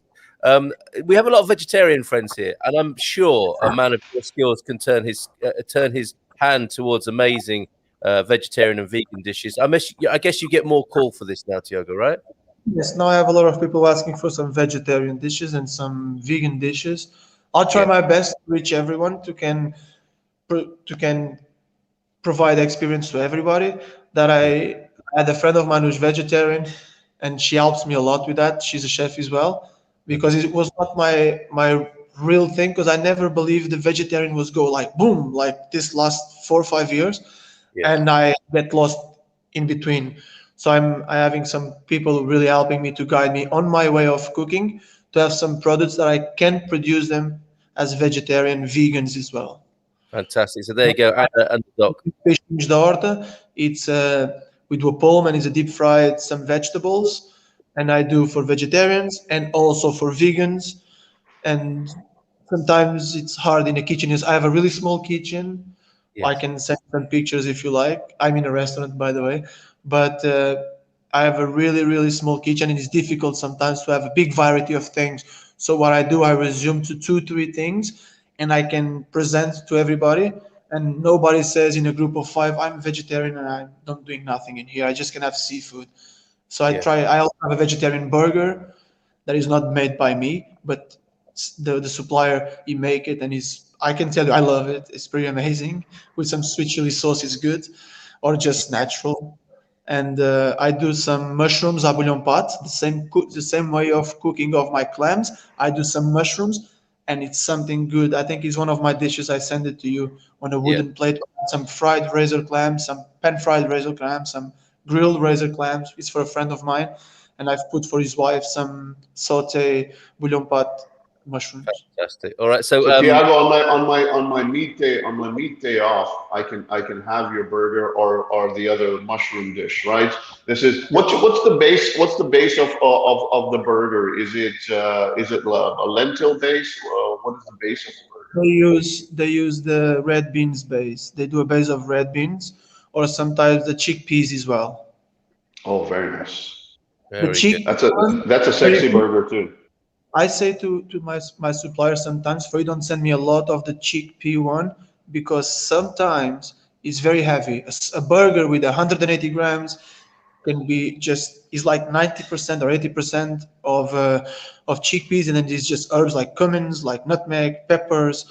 We have a lot of vegetarian friends here, and I'm sure a man of your skills can turn his hand towards amazing vegetarian and vegan dishes. I guess you get more call for this now, Thiago, right? Yes, now I have a lot of people asking for some vegetarian dishes and some vegan dishes. I'll try Yeah. my best to reach everyone to can provide experience to everybody. That I had a friend of mine who's vegetarian, and she helps me a lot with that. She's a chef as well, because it was not my real thing. Because I never believed the vegetarian was go like boom like this last 4 or 5 years, Yeah. and I get lost in between. So I having some people really helping me to guide me on my way of cooking to have some products that I can produce them as vegetarian vegans as well. Fantastic. So there you go. And the doc. Peixinhos da horta. It's with wapolm, and it's a deep fried some vegetables, and I do for vegetarians and also for vegans. And sometimes it's hard in the kitchen. Is I have a really small kitchen. I Yes. can send some pictures if you like. I'm in a restaurant, by the way, but I have a really small kitchen, and it's difficult sometimes to have a big variety of things. So what I do, I resume to two, three things, and I can present to everybody. And nobody says in a group of five, I'm vegetarian and I'm not doing nothing in here. I just can have seafood. So I Yeah. try. I also have a vegetarian burger that is not made by me, but the supplier he make it, and he's. I can tell you, I love it. It's pretty amazing. With some sweet chili sauce, is good, or just natural. And I do some mushrooms à bouillon pat, the same way of cooking of my clams. I do some mushrooms, and it's something good. I think it's one of my dishes. I send it to you on a Yeah. wooden plate. Some fried razor clams, some pan fried razor clams, some grilled razor clams. It's for a friend of mine, and I've put for his wife some saute bouillon pat mushrooms. Fantastic. All right. So So Tiago, on my meat day off, I can have your burger or the other mushroom dish, right? This is what's the base of the burger? Is it a lentil base? What is the base of the burger? They use the red beans base. They do a base of red beans, or sometimes the chickpeas as well. Oh, very nice. The Very good. chickpea That's a one, that's a they sexy burger too. I say to my supplier sometimes, for you don't send me a lot of the chickpea one because sometimes it's very heavy. A burger with 180 grams can be just is like 90% or 80% of chickpeas, and then there's just herbs like cummins, like nutmeg, peppers,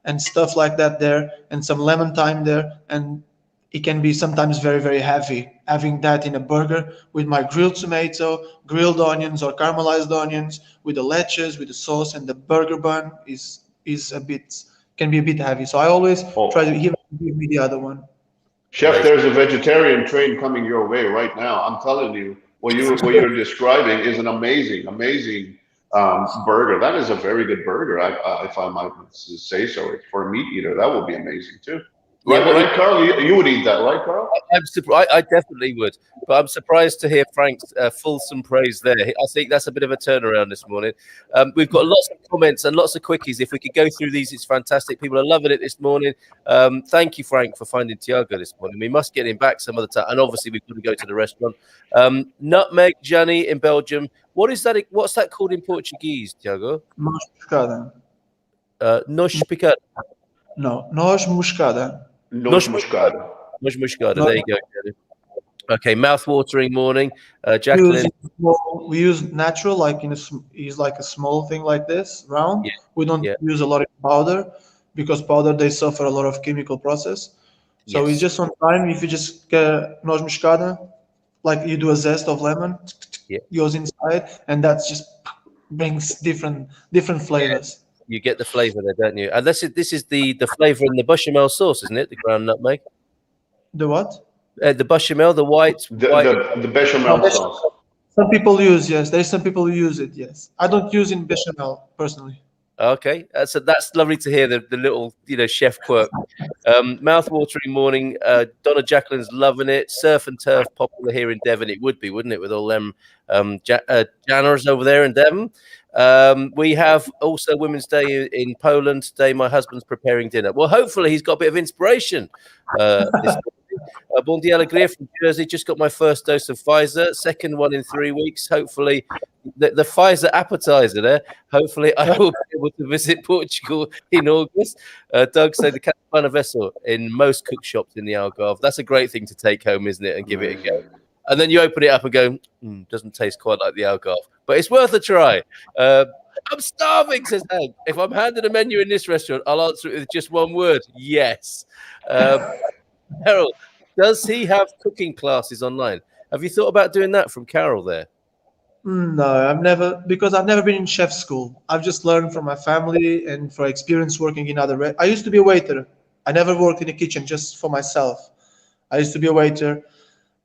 and stuff like that there, and some lemon thyme there, and it can be sometimes very very heavy. Having that in a burger with my grilled tomato, grilled onions or caramelized onions, with the leches, with the sauce and the burger bun is a bit can be a bit heavy. So I always try to Oh, give me the other one. Chef, Amazing. there's a vegetarian train coming your way right now. I'm telling you, what you're describing is an amazing burger. That is a very good burger. If I might say so, for a meat eater, that would be amazing too. Yeah, Right, what you right, Carl? You would eat that, right, Carl? I'm surprised. I definitely would, but I'm surprised to hear Frank's fulsome praise there. I think that's a bit of a turnaround this morning. We've got lots of comments and lots of quickies. If we could go through these, it's fantastic. People are loving it this morning. Thank you, Frank, for finding Thiago this morning. We must get him back some other time, and obviously we've got to go to the restaurant. Nutmeg, Gianni in Belgium. What is that? What's that called in Portuguese, Thiago? Noz moscada. Noz picada. No, noz moscada. Noz moscada. Noz moscada. No, There you go, Gianni. Okay, mouth-watering morning. use Jacqueline. we use natural, like is like a small thing like this round. Yeah, We don't yeah, use a lot of powder because powder they suffer a lot of chemical process. So it's yes, just on time. If you just get noz moscada, like you do a zest of lemon, yeah. goes inside, and that's just brings different flavors. You get the flavour there, don't you? And this is the flavour in the bechamel sauce, isn't it? The ground nutmeg, The what? the bechamel, the The white. the No, bechamel sauce. some people use, yes. There's some people who use it, yes. I don't use in bechamel personally. Okay, so that's lovely to hear the little chef quirk. Mouth-watering morning. Donna Jacqueline's loving it. Surf and turf popular here in Devon. It would be, wouldn't it, with all them Janners over there in Devon. We have also Women's Day in Poland today. My husband's preparing dinner. Well, hopefully he's got a bit of inspiration. This Bon dia Alegria from Jersey. Just got my first dose of Pfizer. Second one in 3 weeks. Hopefully, the Pfizer appetizer there. Hopefully, I will be able to visit Portugal in August. Doug said the cataplana vessel in most cook shops in the Algarve. That's a great thing to take home, isn't it? And give it a go. And then you open it up and go, doesn't taste quite like the Algarve, but it's worth a try. I'm starving, says Hank. If I'm handed a menu in this restaurant, I'll answer it with just one word: yes. Harold, does he have cooking classes online? Have you thought about doing that from Carol there? No, I've never been in chef school. I've just learned from my family and for experience working in other. I used to be a waiter. I never worked in a kitchen just for myself. I used to be a waiter,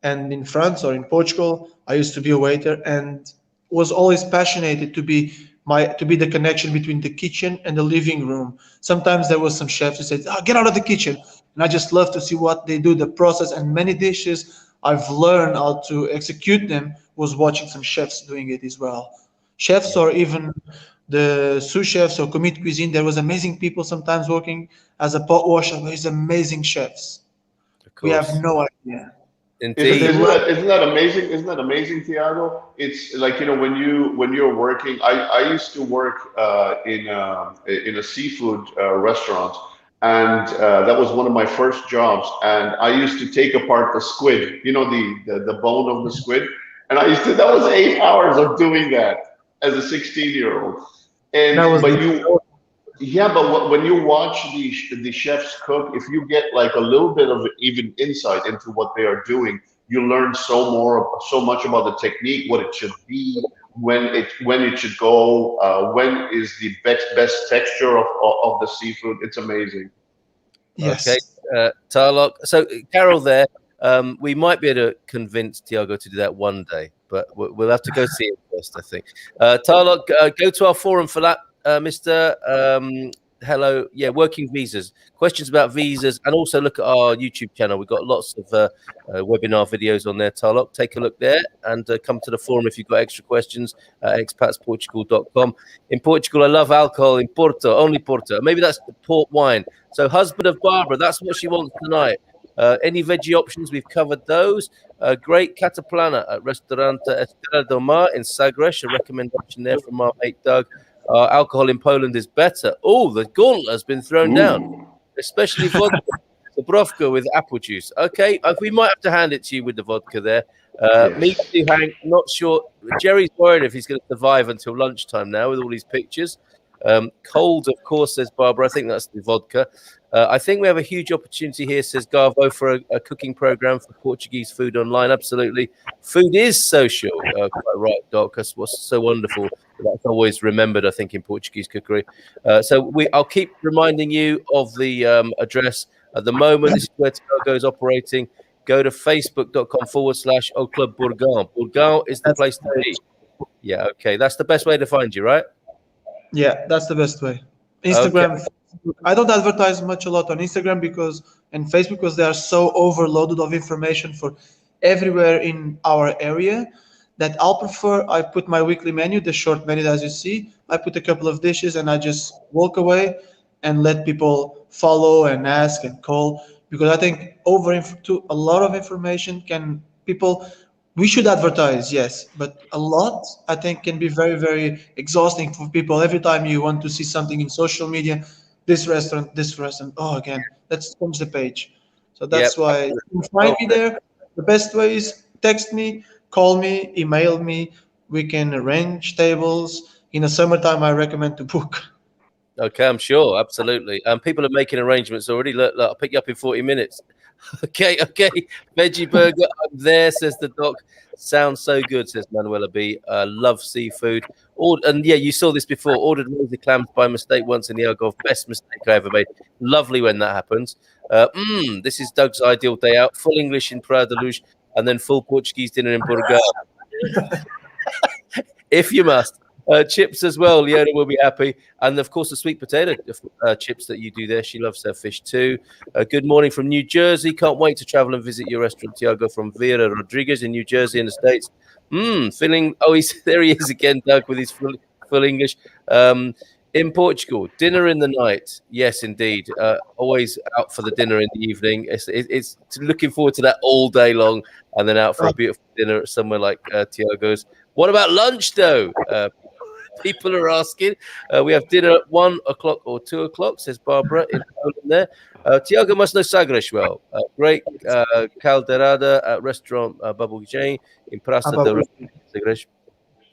and in France or in Portugal, I used to be a waiter and was always passionate to be the connection between the kitchen and the living room. Sometimes there was some chefs who said, "Oh, get out of the kitchen," and I just love to see what they do, the process. And many dishes I've learned how to execute them was watching some chefs doing it as well. Chefs or even the sous chefs or commit cuisine. There was amazing people sometimes working as a pot washer. There's amazing chefs. Of We have course. no idea. Isn't Indeed. They isn't learn. that isn't that amazing? Isn't that amazing, Thiago? It's like when you're working. I used to work in a seafood restaurant, and that was one of my first jobs. And I used to take apart the squid, the bone of the squid, and I used to. That was 8 hours of doing that as a 16-year-old. That And was but the you Yeah, but when you watch the chefs cook, if you get like a little bit of even insight into what they are doing, you learn so much about the technique, what it should be, when it should go, when is the best texture of the seafood. It's amazing. Okay, yes. Tarlock. So, Carol there, we might be able to convince Thiago to do that one day, but we'll have to go see it first, I think. Tarlock, go to our forum for that, Mr. hello. Yeah, working visas. Questions about visas, and also look at our YouTube channel. We've got lots of webinar videos on there, Tarlok. Take a look there and come to the forum if you've got extra questions at expatsportugal.com. In Portugal, I love alcohol. In Porto, only Porto. Maybe that's the port wine. So, husband of Barbara, that's what she wants tonight. Any veggie options? We've covered those. Great cataplana at Restaurante Estrela do Mar in Sagres. A recommendation there from our mate Doug. Alcohol in Poland is better. Oh, the gauntlet has been thrown down, especially vodka. Zabrovka with apple juice. Okay, we might have to hand it to you with the vodka there. Me too, Hank. Not sure. Jerry's worried if he's going to survive until lunchtime now with all these pictures. Cold, of course, says Barbara. I think that's the vodka. I think we have a huge opportunity here, says Garvo, for a cooking program for Portuguese food online. Absolutely. Food is social. Quite right, Doc. That's what's so wonderful. That's always remembered, I think, in Portuguese cookery. I'll keep reminding you of the address. At the moment, this is where Thiago is operating. Go to facebook.com/Au Club Bourgogne. Bourgogne is the place to be. Yeah, okay. That's the best way to find you, right? Yeah, that's the best way. Instagram. Okay. I don't advertise much a lot on Instagram and Facebook because they are so overloaded of information for everywhere in our area that I'll prefer. I put my weekly menu, the short menu as you see. I put a couple of dishes and I just walk away and let people follow and ask and call, because I think a lot of information we should advertise, yes, but a lot I think can be very, very exhausting for people. Every time you want to see something in social media, this restaurant, oh, again, let's change the page. So that's why you can find me there. The best way is text me, call me, email me. We can arrange tables. In the summertime, I recommend to book. Okay, I'm sure, absolutely. People are making arrangements already. Look, I'll pick you up in 40 minutes. Okay. Veggie burger, I'm there, says the doc. Sounds so good, says Manuela B. Love seafood. And yeah, you saw this before. Ordered rosy clams by mistake once in the Algarve. Best mistake I ever made. Lovely when that happens. This is Doug's ideal day out. Full English in Praia da Luz and then full Portuguese dinner in Portugal. If you must. Chips as well. Leona will be happy. And of course, the sweet potato chips that you do there. She loves her fish too. Good morning from New Jersey. Can't wait to travel and visit your restaurant, Thiago, from Vera Rodriguez in New Jersey in the States. Feeling. Oh, there he is again, Doug, with his full English. In Portugal, dinner in the night. Yes, indeed. Always out for the dinner in the evening. It's looking forward to that all day long, and then out for a beautiful dinner at somewhere like Thiago's. What about lunch, though? People are asking. We have dinner at 1 o'clock or 2 o'clock, says Barbara in Poland there. Thiago must know Sagres well. Great calderada at restaurant Bubble Jane in Praça da Sagres.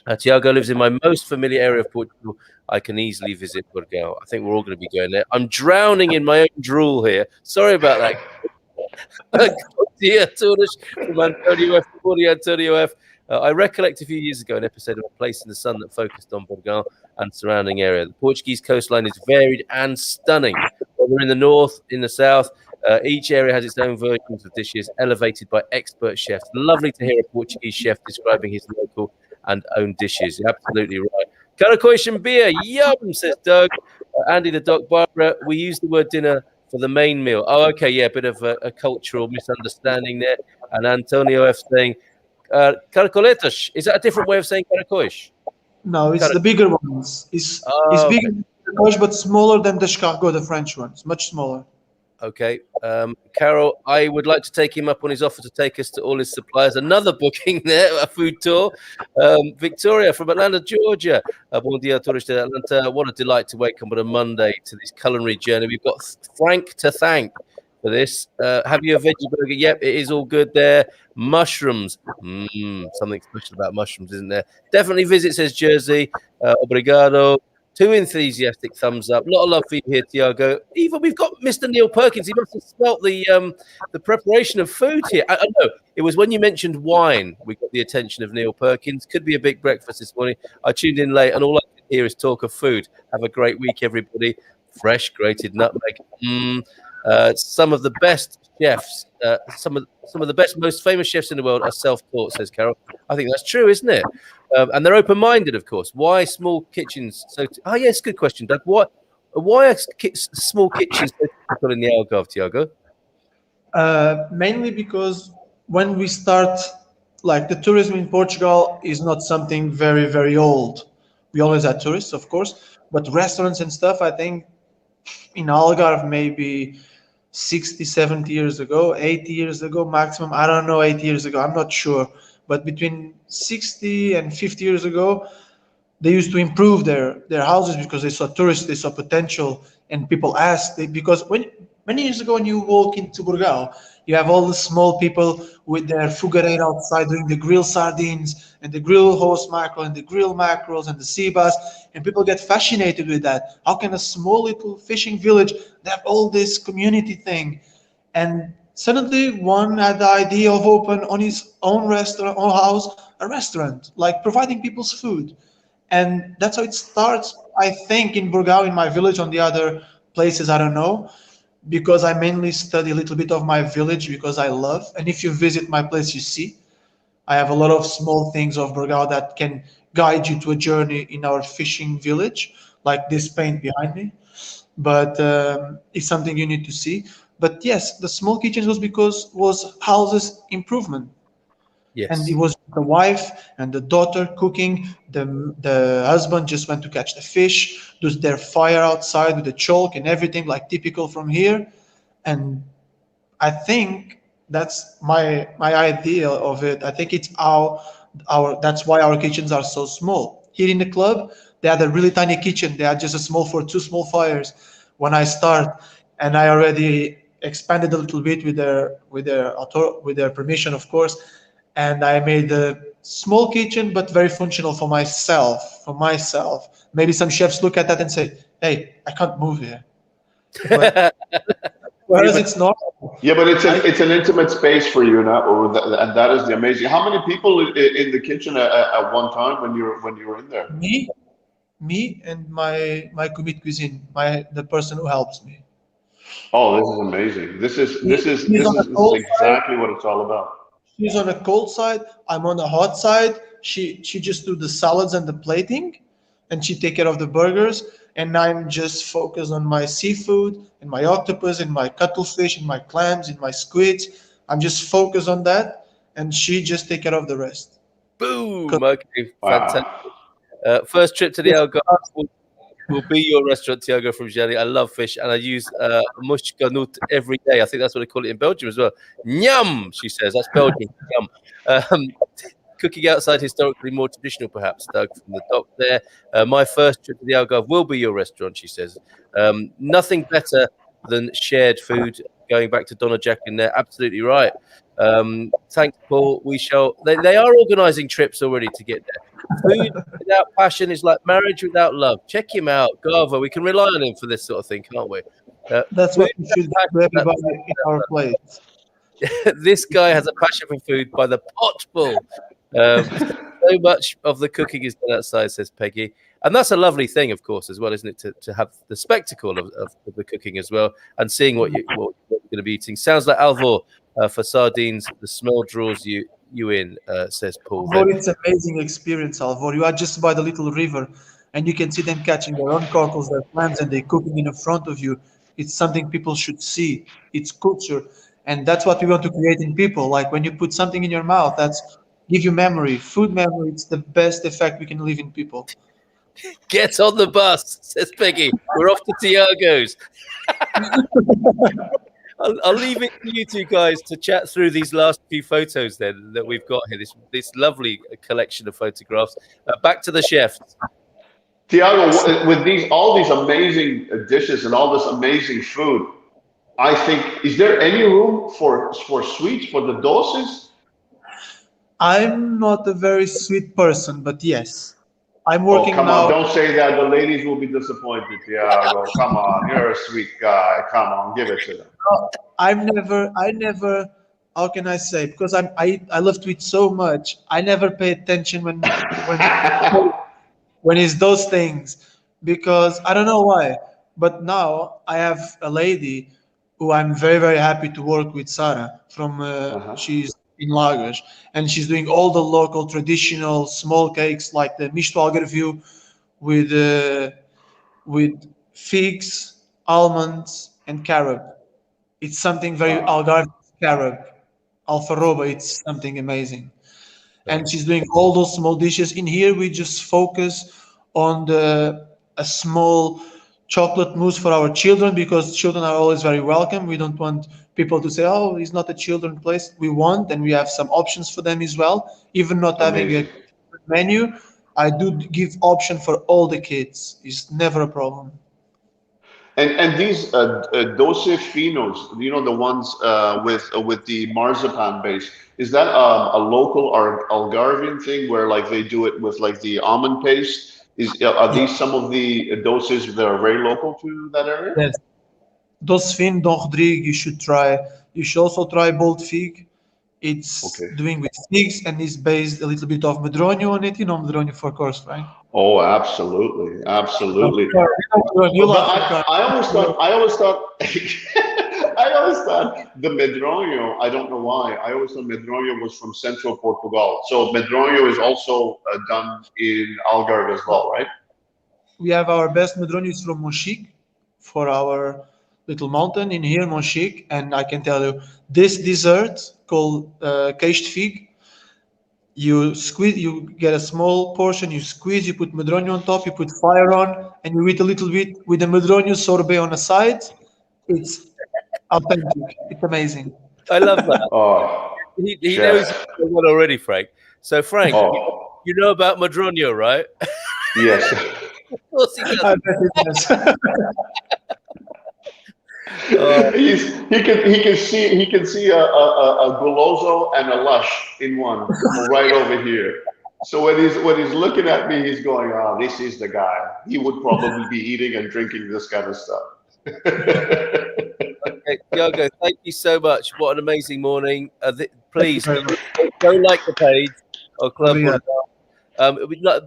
Thiago lives in my most familiar area of Portugal. I can easily visit Portugal. I think we're all going to be going there. I'm drowning in my own drool here. Sorry about that. Dear Tourish from Antonio F. Antonio F. I recollect a few years ago an episode of A Place in the Sun that focused on Portugal and surrounding area. The Portuguese coastline is varied and stunning. Whether in the north, in the south, each area has its own versions of dishes elevated by expert chefs. Lovely to hear a Portuguese chef describing his local and own dishes. You're absolutely right. Caracóis and beer, yum, says Doug. Andy the Doc, Barbara, we use the word dinner for the main meal. Oh, okay, yeah, a bit of a cultural misunderstanding there. And Antonio F saying, caracoletas, is that a different way of saying caracóis? No, it's the bigger ones. It's bigger than the but smaller than the escargot, the French ones, much smaller. Okay. Carol, I would like to take him up on his offer to take us to all his suppliers. Another booking there, a food tour. Victoria from Atlanta, Georgia. Bon dia, tourist de Atlanta. What a delight to wake up on a Monday to this culinary journey. We've got Frank to thank for this. Have you a veggie burger? Yep, it is all good there. Mushrooms. Something special about mushrooms, isn't there? Definitely visit, says Jersey. Obrigado. 2 enthusiastic thumbs up. Not a love for you here, Thiago. Even we've got Mr. Neil Perkins. He must have smelt the preparation of food here. I know it was when you mentioned wine we got the attention of Neil Perkins. Could be a big breakfast this morning. I tuned in late, and all I can hear is talk of food. Have a great week, everybody. Fresh grated nutmeg. Some of the best chefs, some of the best, most famous chefs in the world are self-taught, says Carol. I think that's true, isn't it? And they're open-minded, of course. Why small kitchens? Yes, good question, Doug. What? Why are small kitchens so typical in the Algarve, Thiago? Mainly because when we start, like the tourism in Portugal is not something very, very old. We always had tourists, of course, but restaurants and stuff, I think in Algarve maybe 60, 70 years ago, 80 years ago maximum. I don't know, 80 years ago, I'm not sure. But between 60 and 50 years ago, they used to improve their houses because they saw tourists, they saw potential, and people asked because when many years ago when you walk into Burgal, you have all the small people with their fogareira outside doing the grilled sardines and the grilled horse mackerel and the grilled mackerels and the sea bass, and people get fascinated with that. How can a small little fishing village have all this community thing? And suddenly one had the idea of open on his own restaurant, own house, a restaurant, like providing people's food. And that's how it starts, I think, in Burgao, in my village. On the other places, I don't know, because I mainly study a little bit of my village because I love. And if you visit my place, you see I have a lot of small things of Burgao that can guide you to a journey in our fishing village, like this paint behind me. But it's something you need to see. But yes, the small kitchens was because was houses improvement, and Yes. it was the wife and the daughter cooking. The husband just went to catch the fish, does their fire outside with the chalk and everything, like typical from here. And I think that's my idea of it. I think it's our that's why our kitchens are so small. Here in the club, they had a really tiny kitchen. They had just a small for two small fires when I start, and I already expanded a little bit with their permission, of course. And I made a small kitchen, but very functional for myself. For myself, maybe some chefs look at that and say, "Hey, I can't move here." But whereas it's not. Yeah, but it's an intimate space for you now, and that is the amazing. How many people in the kitchen at one time when you were in there? Me and my commit cuisine, the person who helps me. Oh, this is amazing. He's on the This is cold side. exactly what it's all about. She's on the cold side. I'm on the hot side. She just do the salads and the plating, and she take care of the burgers. And I'm just focused on my seafood and my octopus and my cuttlefish and my clams and my squids. I'm just focused on that, and she just take care of the rest. Boom. Okay, fantastic. Wow. First trip to the Algarve will be your restaurant, Thiago from Jelly. I love fish and I use mush ganut every day. I think that's what they call it in Belgium as well. Nyam, she says. That's Belgium. Yum. Cooking outside historically more traditional, perhaps, Doug, from the dock there. My first trip to the Algarve will be your restaurant, she says. Nothing better than shared food. Going back to Donna Jack in there, absolutely right. Thanks, Paul. They are organising trips already to get there. Food without passion is like marriage without love. Check him out, Garva. We can rely on him for this sort of thing, can't we? That's what we should do, everybody in our place. This guy has a passion for food by the potful. So much of the cooking is done outside, says Peggy. And that's a lovely thing, of course, as well, isn't it? To have the spectacle of the cooking as well and seeing what you're going to be eating. Sounds like Alvor for sardines. The smell draws you in, says Paul. Alvor, it's an amazing experience, Alvor. You are just by the little river and you can see them catching their own cockles, their clams, and they're cooking in front of you. It's something people should see. It's culture. And that's what we want to create in people. Like when you put something in your mouth, that's give you memory, food memory. It's the best effect we can leave in people. Get on the bus, says Peggy. We're off to Thiago's. I'll leave it to you two guys to chat through these last few photos then that we've got here. This lovely collection of photographs. Back to the chef. Thiago, with all these amazing dishes and all this amazing food, I think, is there any room for sweets, for the doses? I'm not a very sweet person, but yes. I'm Oh, working come now. on, don't say that. The ladies will be disappointed, Thiago. Come on, you're a sweet guy. Come on, give it to them. I never, how can I say? Because I love to eat so much. I never pay attention when it's those things, because I don't know why. But now I have a lady who I'm very, very happy to work with, Sarah, from she's in Lagos, and she's doing all the local traditional small cakes like the misto Algarvio with figs, almonds, and carob. It's something very Wow. Algarve carob, alfaroba. It's something amazing. Very And she's doing all those small dishes. In here, we just focus on a small chocolate mousse for our children because children are always very welcome. We don't want people to say, "Oh, it's not a children place." We want, and we have some options for them as well. Even not having a Amazing. menu, I do give option for all the kids. It's never a problem. And these doce finos, you know, the ones with the marzipan base, is that a local or Algarvian thing where like they do it with like the almond paste? Are Yeah. these some of the doses that are very local to that area? Yes. Those fin Don Rodrigo, you should try. You should also try bold fig. It's Okay. doing with figs and is based a little bit of Medronho on it. You know Medronho, for course, right? Oh, absolutely, absolutely. You But love Medronho. I always thought, I always thought the Medronho. I don't know why. I always thought Medronho was from central Portugal. So Medronho is also done in Algarve as well, right? We have our best Medronho is from Monchique for our little mountain in here, Monchique. And I can tell you, this dessert called caged fig, you squeeze, you get a small portion, you squeeze, you put Medronho on top, you put fire on, and you eat a little bit with the Medronho sorbet on the side. It's authentic. It's amazing. I love that. Oh, He knows chef. one already, Frank. So, Frank, Oh, you know about Madronio, right? yes. Of course he does. I bet it is. He can see a Goloso and a Lush in one right over here. So when he's looking at me, he's going, "Oh, this is the guy. He would probably be eating and drinking this kind of stuff." Okay, Thiago, thank you so much. What an amazing morning. Please Very much. go like the page or Club Yeah.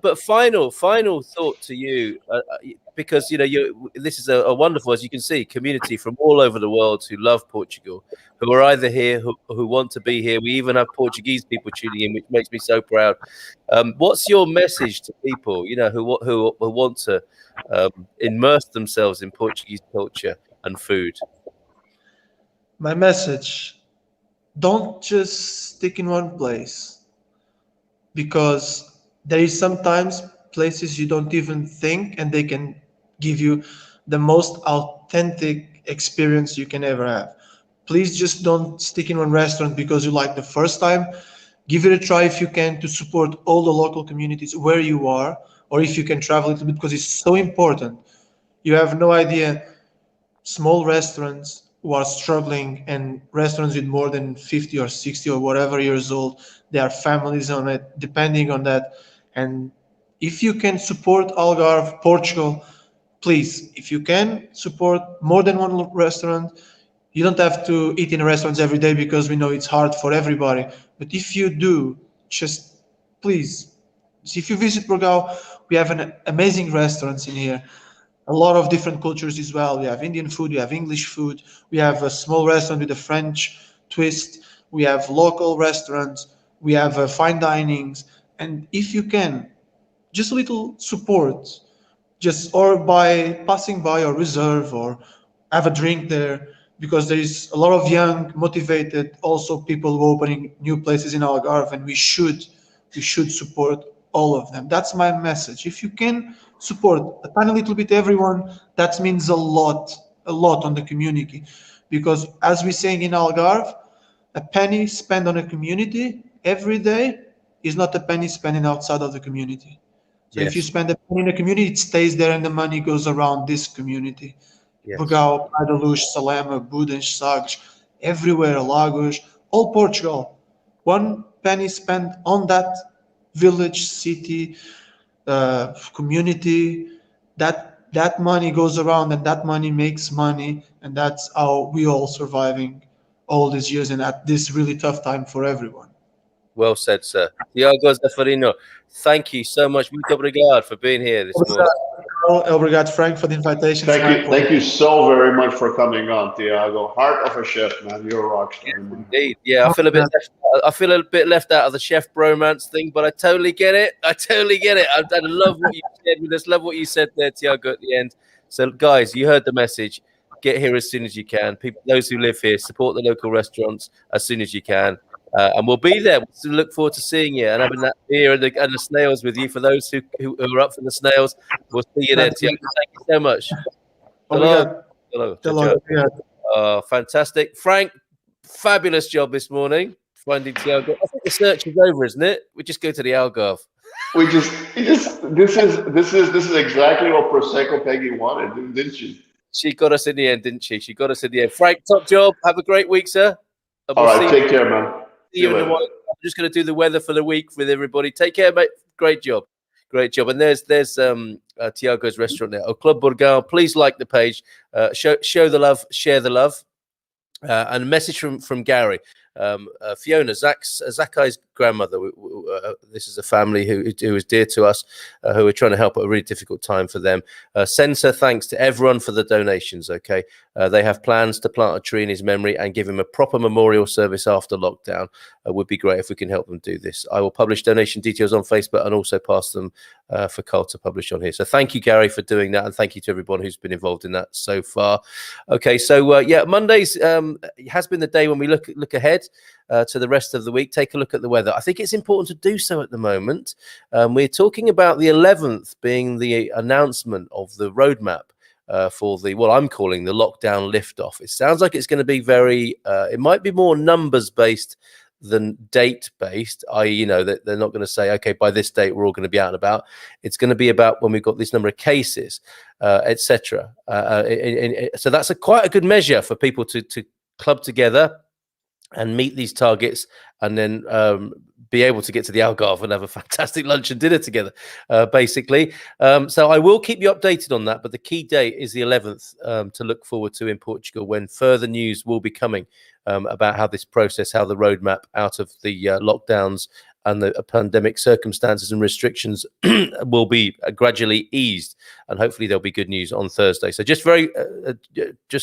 but final thought to you, because this is a wonderful, as you can see, community from all over the world who love Portugal, who are either here, who want to be here. We even have Portuguese people tuning in, which makes me so proud. What's your message to people, who want to immerse themselves in Portuguese culture and food? My message: don't just stick in one place, because there is sometimes places you don't even think, and they can give you the most authentic experience you can ever have. Please just don't stick in one restaurant because you like the first time. Give it a try if you can, to support all the local communities where you are, or if you can travel a little bit, because it's so important. You have no idea, small restaurants who are struggling, and restaurants with more than 50 or 60 or whatever years old, there are families on it depending on that. And if you can support Algarve, Portugal, please, if you can support more than one restaurant. You don't have to eat in restaurants every day, because we know it's hard for everybody. But if you do, just please, if you visit Portugal, we have an amazing restaurants in here. A lot of different cultures as well. We have Indian food, we have English food, we have a small restaurant with a French twist, we have local restaurants, we have fine dinings. And if you can, just a little support, just or by passing by or reserve or have a drink there, because there is a lot of young, motivated, also people who are opening new places in Algarve, and we should support all of them. That's my message. If you can support a tiny little bit everyone, that means a lot on the community, because as we're saying in Algarve, a penny spent on a community every day is not a penny spending outside of the community. So if you Yes. spend a penny in a community, it stays there and the money goes around this community. Yes. Portugal, Praia da Luz, Salema, Budas, Sagres, everywhere, Lagos, all Portugal. One penny spent on that village, city, community, that money goes around, and that money makes money, and that's how we all surviving all these years and at this really tough time for everyone. Well said, sir. Thiago Zeferino, thank you so much. Muito obrigado for being here this morning. Obrigado, Frank, for the invitation. Thank you so very much for coming on, Thiago. Heart of a chef, man. You're a rock star, man. Indeed. Yeah, I feel a bit left out of the chef bromance thing, but I totally get it. I love what you said. We just love what you said there, Thiago, at the end. So, guys, you heard the message. Get here as soon as you can. People, those who live here, support the local restaurants as soon as you can. And we'll be there. We look forward to seeing you and having that beer and the snails with you. For those who are up for the snails, we'll see you there, Thiago. Thank you so much. Obrigado. Hello. Obrigado. Fantastic. Frank, fabulous job this morning finding Thiago. I think the search is over, isn't it? We just go to the Algarve. This is exactly what Prosecco Peggy wanted, didn't she? She got us in the end, didn't she? She got us in the end. Frank, top job. Have a great week, sir. All right, take care, man. See you in the morning. I'm just going to do the weather for the week with everybody. Take care, mate. Great job. Great job. And there's Thiago's restaurant there. Au Club Portugal. Please like the page. Show the love. Share the love. And a message from Gary. Fiona, Zakai's grandmother. This is a family who is dear to us, who are trying to help at a really difficult time for them. Sends her thanks to everyone for the donations. Okay, they have plans to plant a tree in his memory and give him a proper memorial service after lockdown. Would be great if we can help them do this. I will publish donation details on Facebook and also pass them for Carl to publish on here. So thank you, Gary, for doing that, and thank you to everyone who's been involved in that so far. Okay, so yeah, Mondays has been the day when we look ahead to the rest of the week. Take a look at the weather. I think it's important to do so at the moment. We're talking about the 11th being the announcement of the roadmap for the, what I'm calling the lockdown liftoff. It sounds like it's going to be very, it might be more numbers based than date based, i.e., you know, that they're not going to say, okay, by this date we're all going to be out and about. It's going to be about when we've got this number of cases, etc. So that's quite a good measure for people to club together and meet these targets, and then be able to get to the Algarve and have a fantastic lunch and dinner together, basically. So I will keep you updated on that, but the key date is the 11th to look forward to in Portugal, when further news will be coming about how this process, how the roadmap out of the lockdowns and the pandemic circumstances and restrictions will be gradually eased, and hopefully there'll be good news on Thursday. So just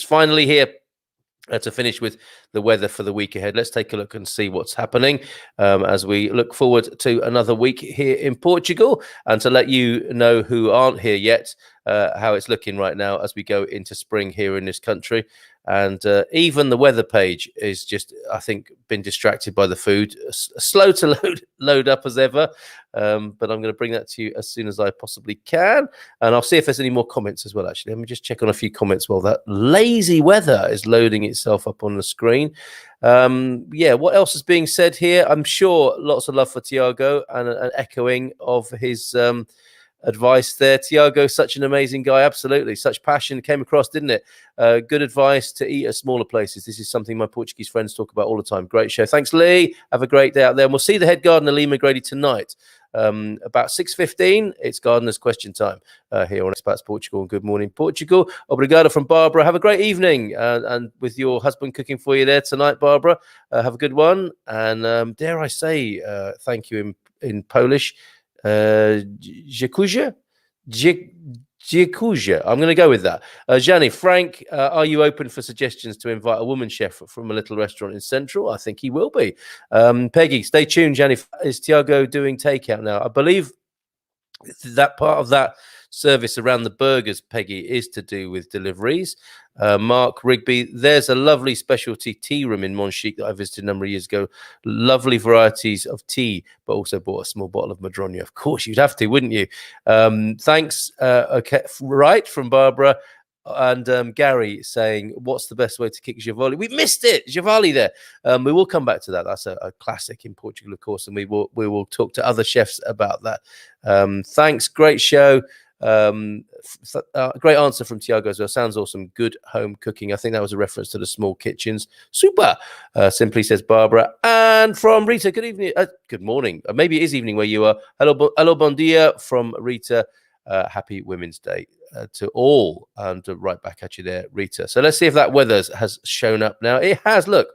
finally here, to finish with the weather for the week ahead, let's take a look and see what's happening as we look forward to another week here in Portugal, and to let you know who aren't here yet how it's looking right now as we go into spring here in this country. And even the weather page is just, I think, been distracted by the food. Slow to load up as ever. But I'm going to bring that to you as soon as I possibly can. And I'll see if there's any more comments as well, actually. Let me just check on a few comments while that lazy weather is loading itself up on the screen. Yeah, what else is being said here? I'm sure lots of love for Thiago and an echoing of his advice there. Thiago, such an amazing guy. Absolutely. Such passion came across, didn't it? Good advice to eat at smaller places. This is something my Portuguese friends talk about all the time. Great show. Thanks, Lee. Have a great day out there. And we'll see the head gardener, Lee McGrady, tonight. About 6:15, it's Gardener's Question time here on Expats Portugal and Good Morning Portugal. Obrigado from Barbara. Have a great evening. And with your husband cooking for you there tonight, Barbara, have a good one. And dare I say thank you in Polish. Dziękuję. I'm going to go with that. Gianni, Frank, are you open for suggestions to invite a woman chef from a little restaurant in Central? I think he will be. Peggy, stay tuned, Gianni. Is Thiago doing takeout now? I believe that part of that service around the burgers, Peggy, is to do with deliveries. Mark Rigby, there's a lovely specialty tea room in Montchique that I visited a number of years ago. Lovely varieties of tea, but also bought a small bottle of Madroño. Of course, you'd have to, wouldn't you? Thanks. Okay, right from Barbara. And Gary saying, what's the best way to kick Javali? We missed it, Javali there. We will come back to that. That's a classic in Portugal, of course, and we will talk to other chefs about that. Thanks, great show. Great answer from Thiago as well. Sounds awesome. Good home cooking. I think that was a reference to the small kitchens. Super. Simply says Barbara. And from Rita, good evening. Good morning. Maybe it is evening where you are. Hello, bon dia from Rita. Happy Women's Day to all, and right back at you there, Rita. So let's see if that weather has shown up now. It has. Look,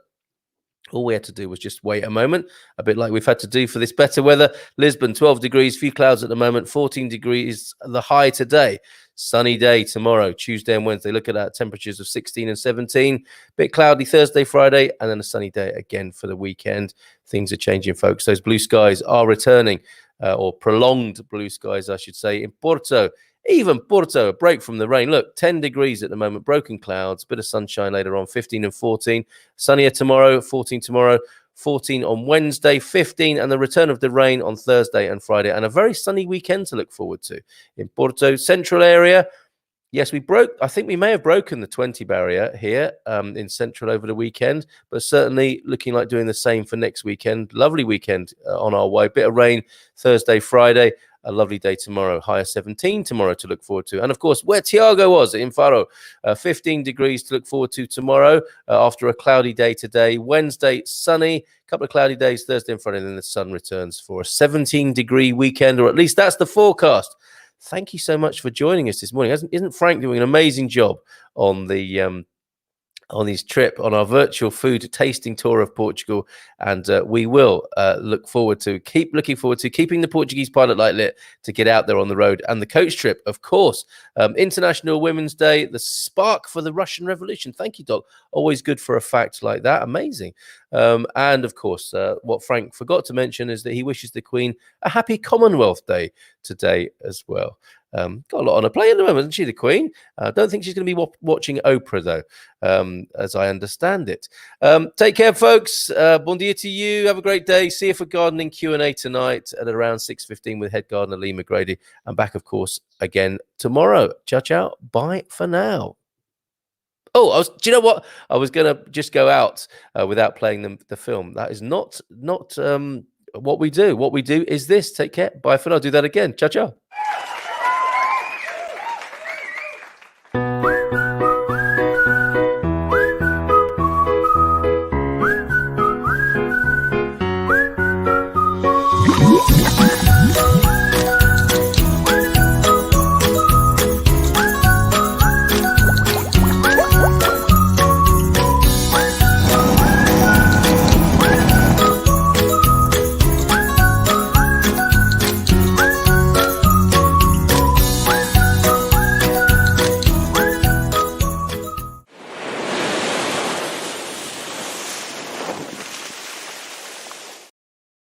all we had to do was just wait a moment, a bit like we've had to do for this better weather. Lisbon, 12 degrees, few clouds at the moment, 14 degrees the high today. Sunny day tomorrow, Tuesday and Wednesday. Look at that, temperatures of 16 and 17. Bit cloudy Thursday, Friday, and then a sunny day again for the weekend. Things are changing, folks. Those blue skies are returning, or prolonged blue skies, I should say, in Porto Even Porto, a break from the rain. Look, 10 degrees at the moment, broken clouds, bit of sunshine later on, 15 and 14. Sunnier tomorrow, 14 tomorrow, 14 on Wednesday, 15, and the return of the rain on Thursday and Friday, and a very sunny weekend to look forward to. In Porto, central area, yes, I think we may have broken the 20 barrier here in Central over the weekend, but certainly looking like doing the same for next weekend. Lovely weekend on our way. Bit of rain Thursday, Friday. A lovely day tomorrow. Higher 17 tomorrow to look forward to. And of course, where Thiago was in Faro, 15 degrees to look forward to tomorrow after a cloudy day today. Wednesday, sunny. A couple of cloudy days Thursday and Friday, and then the sun returns for a 17-degree weekend, or at least that's the forecast. Thank you so much for joining us this morning. Isn't Frank doing an amazing job on the on his trip, on our virtual food tasting tour of Portugal? And we will keep looking forward to keeping the Portuguese pilot light lit to get out there on the road. And the coach trip, of course, International Women's Day, the spark for the Russian Revolution. Thank you, Doc. Always good for a fact like that. Amazing. And of course, what Frank forgot to mention is that he wishes the Queen a happy Commonwealth Day today as well. Got a lot on her plate at the moment, isn't she, the Queen? I don't think she's going to be watching Oprah, though, as I understand it. Take care, folks. Bon dia to you. Have a great day. See you for gardening Q&A tonight at around 6:15 with head gardener Lee McGrady. And back, of course, again tomorrow. Ciao, ciao. Bye for now. Oh, do you know what? I was going to just go out without playing the film. That is not what we do. What we do is this. Take care. Bye for now. I'll do that again. Ciao, ciao.